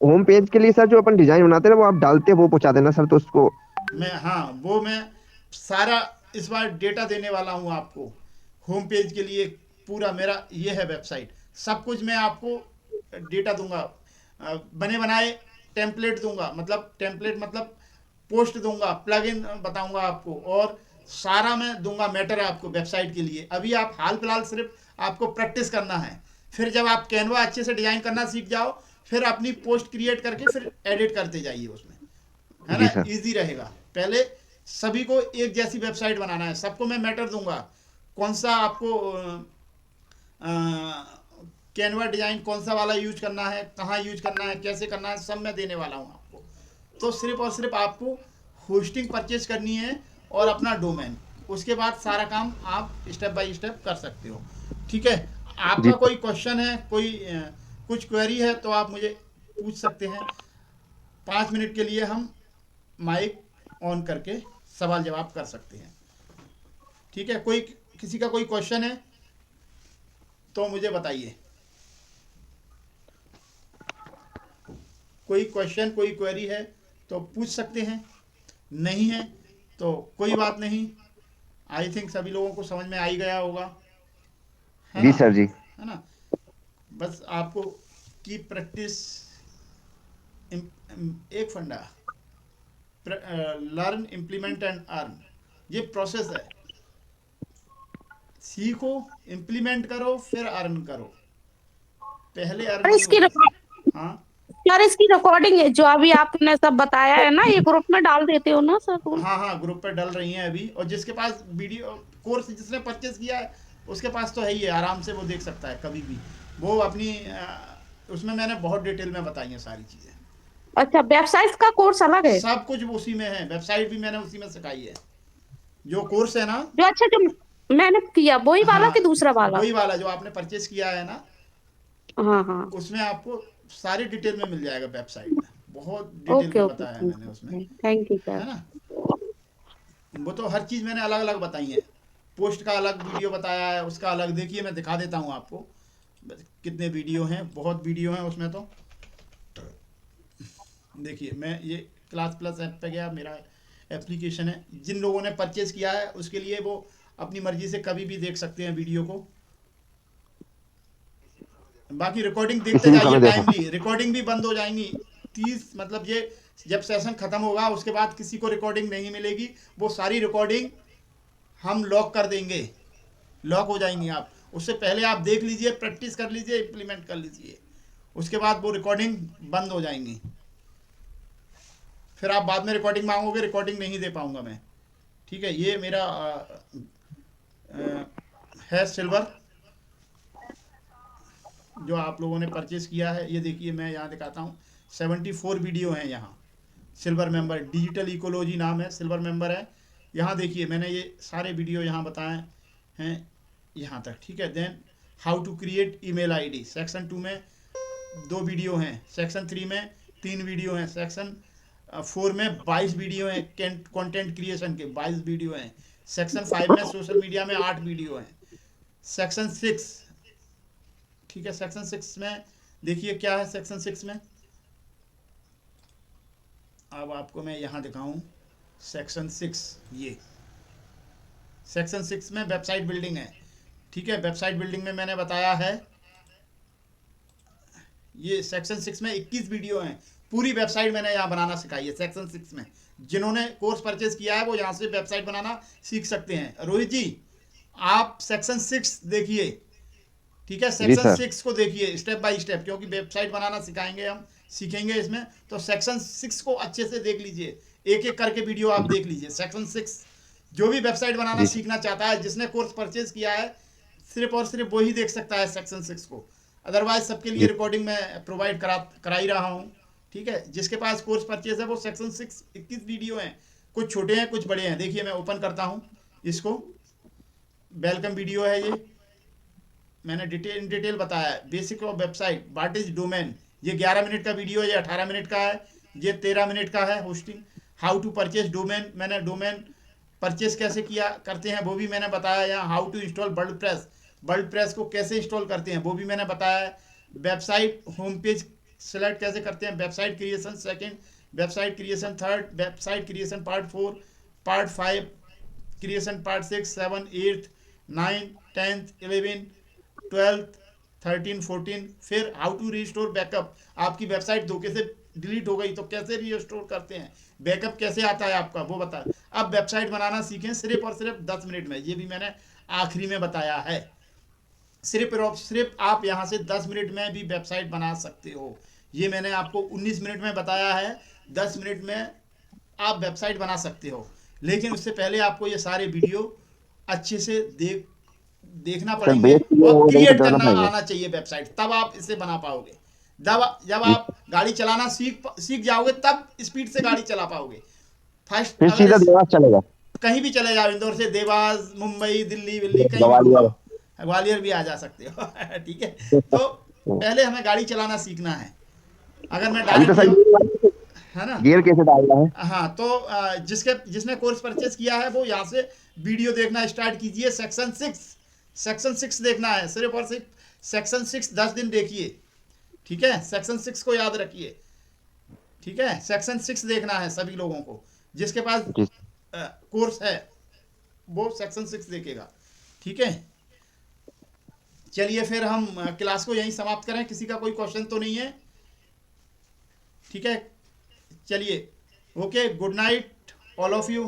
होम पेज के लिए सर जो अपन डिजाइन बनाते हैं ना, वो आप डालते हैं वो पहुंचा देना सर, तो उसको। हाँ, वो मैं सारा इस बार डेटा देने वाला हूँ आपको। होम पेज के लिए पूरा मेरा ये है वेबसाइट, सब कुछ मैं आपको डेटा दूंगा। बने बनाए टेम्पलेट दूंगा, मतलब टेम्पलेट मतलब पोस्ट दूंगा, प्लगइन बताऊंगा आपको, और सारा मैं दूंगा मैटर आपको वेबसाइट के लिए। अभी आप हाल फिलहाल सिर्फ आपको प्रैक्टिस करना है। फिर जब आप कैनवा अच्छे से डिजाइन करना सीख जाओ, फिर अपनी पोस्ट क्रिएट करके फिर एडिट करते जाइए उसमें, है ना। जी सर। इजी रहेगा। पहले सभी को एक जैसी वेबसाइट बनाना है, सबको मैं मैटर दूंगा कौन सा आपको कैनवा डिजाइन कौन सा वाला यूज करना है, कहाँ यूज करना है, कैसे करना है, सब मैं देने वाला हूँ आपको। तो सिर्फ और सिर्फ आपको होस्टिंग परचेज करनी है और अपना डोमेन, उसके बाद सारा काम आप स्टेप बाय स्टेप कर सकते हो, ठीक है। जी आपका कोई क्वेश्चन है, कोई कुछ क्वेरी है तो आप मुझे पूछ सकते हैं। 5 मिनट के लिए हम माइक ऑन करके सवाल जवाब कर सकते हैं, ठीक है। कोई किसी का कोई क्वेश्चन है तो मुझे बताइए। कोई क्वेश्चन, कोई क्वेरी है तो पूछ सकते हैं, नहीं है तो कोई बात नहीं। आई थिंक सभी लोगों को समझ में आ ही गया होगा, है जी ना, सर जी। है ना। बस आपको की प्रैक्टिस, एक फंडा, लर्न इम्प्लीमेंट एंड अर्न, ये प्रोसेस है। सीखो, इम्प्लीमेंट करो, फिर अर्न करो। पहले अर्न और नहीं इसकी होगा। हाँ, यार इसकी रिकॉर्डिंग है जो अभी आपने सब बताया है ना, ये ग्रुप में डाल देते हो ना सर तुम? हाँ, हाँ, ग्रुप पर डल रही हैं अभी। और जिसके पास वीडियो कोर्स जिसने परचेज किया है उसके पास तो है ही है, आराम से वो देख सकता है कभी भी। वो अपनी उसमें मैंने बहुत डिटेल में बताई हैं सारी चीज़ें। अच्छा, वेबसाइट का कोर्स अलग है? सब कुछ उसी में है, वेबसाइट भी मैंने उसी में सिखाई है। जो कोर्स है ना, जो अच्छा, जो मैंने किया वही वाला हाँ, कि दूसरा वाला? वही वाला जो आपने परचेज किया है ना, हाँ हाँ। उसमें आपको सारी डिटेल में मिल जाएगा, वेबसाइट में बहुत डिटेल ओके में ओके, बताया है मैंने उसमें, थैंक यू सर। है ना। वो तो हर चीज़ मैंने अलग अलग बताई है। पोस्ट का अलग वीडियो बताया है, उसका अलग, देखिए मैं दिखा देता हूँ आपको कितने वीडियो हैं, बहुत वीडियो हैं उसमें। तो देखिए मैं ये क्लास प्लस ऐप पे गया, मेरा एप्लीकेशन है। जिन लोगों ने परचेज किया है उसके लिए वो अपनी मर्जी से कभी भी देख सकते हैं वीडियो को। बाकी रिकॉर्डिंग देखते किसी भी जाइए समय देखो। टाइमली, रिकॉर्डिंग भी बंद हो जाएंगी 30, मतलब ये जब सेशन खत्म होगा उसके बाद किसी को रिकॉर्डिंग नहीं मिलेगी। वो सारी रिकॉर्डिंग हम लॉक कर देंगे, लॉक हो जाएंगी। आप उससे पहले आप देख लीजिए, प्रैक्टिस कर लीजिए, इम्प्लीमेंट कर लीजिए, उसके बाद वो रिकॉर्डिंग बंद हो जाएंगी। फिर आप बाद में रिकॉर्डिंग मांगोगे, रिकॉर्डिंग नहीं दे पाऊंगा मैं। ठीक है, ये मेरा है सिल्वर, जो आप लोगों ने परचेज किया है। ये देखिए मैं यहाँ दिखाता हूँ, 74 वीडियो हैं यहाँ। सिल्वर मेंबर, डिजिटल इकोलॉजी नाम है, सिल्वर मेंबर है। यहाँ देखिए मैंने ये सारे वीडियो यहाँ बताए हैं यहाँ तक। ठीक है, then how to create email ID, section 2 में 2 वीडियो हैं, सेक्शन 3 में 3 वीडियो हैं, सेक्शन 4 में 22 वीडियो हैं, कंटेंट क्रिएशन के 22 वीडियो हैं, सेक्शन 5 में सोशल मीडिया में 8 वीडियो हैं, सेक्शन 6, ठीक है, सेक्शन 6 में देखिए क्या है सेक्शन 6 में। अब आपको मैं यहाँ दिखाऊं सेक्शन 6, ये सेक्शन 6 में वेबसाइट बिल्डिंग है। ठीक है, वेबसाइट बिल्डिंग में मैंने बताया है, ये सेक्शन 6 में 21 वीडियो हैं। पूरी वेबसाइट मैंने यहाँ बनाना सिखाई है सेक्शन 6 में। जिन्होंने कोर्स परचेज किया है वो यहाँ से वेबसाइट बनाना सीख सकते हैं। रोहित जी, आप सेक्शन 6 देखिए, ठीक है, जी सेक्शन सर। 6 को देखिए स्टेप बाय स्टेप, क्योंकि वेबसाइट बनाना सिखाएंगे हम, सीखेंगे इसमें। तो सेक्शन 6 को अच्छे से देख लीजिए, एक एक करके वीडियो आप देख लीजिए। सेक्शन 6 जो भी वेबसाइट बनाना जी सीखना चाहता है, जिसने कोर्स परचेज किया है, सिर्फ और सिर्फ वही देख सकता है सेक्शन 6 को। अदरवाइज सबके लिए जी रिकॉर्डिंग में प्रोवाइड करा ही रहा हूँ। ठीक है, जिसके पास कोर्स परचेज है वो सेक्शन 6 21 वीडियो हैं, कुछ छोटे हैं कुछ बड़े हैं। देखिए मैं ओपन करता हूँ इसको, वेलकम वीडियो है ये, मैंने डिटेल बताया है। Basic of website, what is domain, ये 11 मिनट का वीडियो है, ये 18 मिनट का है, ये 13 मिनट का है। Hosting, how to purchase domain, मैंने डोमेन परचेज कैसे किया करते हैं वो भी मैंने बताया। यहाँ how to install WordPress को कैसे इंस्टॉल करते हैं वो भी मैंने बताया है। वेबसाइट होम पेज सेलेक्ट कैसे करते हैं, website creation second, website creation third, website creation part 4, part 5 creation, part 6, 7, 8, 9, 10, 11, 12, 13, 14। फिर हाउ टू रीस्टोर बैकअप, आपकी वेबसाइट धोखे से डिलीट हो गई तो कैसे रीस्टोर करते हैं, बैकअप कैसे आता है आपका वो बता। अब वेबसाइट बनाना सीखें सिर्फ और सिर्फ 10 मिनट में, ये भी मैंने आखिरी में बताया है। सिर्फ और सिर्फ आप यहाँ से 10 मिनट में भी वेबसाइट बना सकते हो। ये मैंने आपको 19 मिनट में बताया है, 10 मिनट में आप वेबसाइट बना सकते हो। लेकिन उससे पहले आपको ये सारे वीडियो अच्छे से देखना सर, पड़ेंगे, बेसिक और वो नहीं क्रिएट बताना करना पड़ेंगे। आना चाहिए वेबसाइट, तब आप इसे बना पाओगे। जब जी, आप गाड़ी चलाना सीख जाओगे तब स्पीड से गाड़ी चला पाओगे। फर्स्ट फिर अगर सीधा देवास चलेगा। कहीं भी चले जाओ, इंदौर से देवास, मुंबई, दिल्ली विल्ली कहीं भी ग्वालियर। घुमाओ, ग्वालियर भी आ जा सकते हो ठीक है। तो पहले हमें गाड़ी चलाना सीखना है। अगर मैं अभी तो डायरेक्ट सर है ना, गियर कैसे डालना है। हाँ, तो जिसने कोर्स परचेज किया है वो यहाँ से वीडियो देखना स्टार्ट कीजिए। सेक्शन 6 देखना है, सिर्फ और सिर्फ सेक्शन 6 10 दिन देखिए। ठीक है, सेक्शन 6 को याद रखिए। ठीक है, सेक्शन 6 देखना है सभी लोगों को, जिसके पास जी कोर्स है वो सेक्शन 6 देखेगा। ठीक है, चलिए फिर हम क्लास को यहीं समाप्त करें। किसी का कोई क्वेश्चन तो नहीं है? ठीक है, चलिए, okay, good night all of you.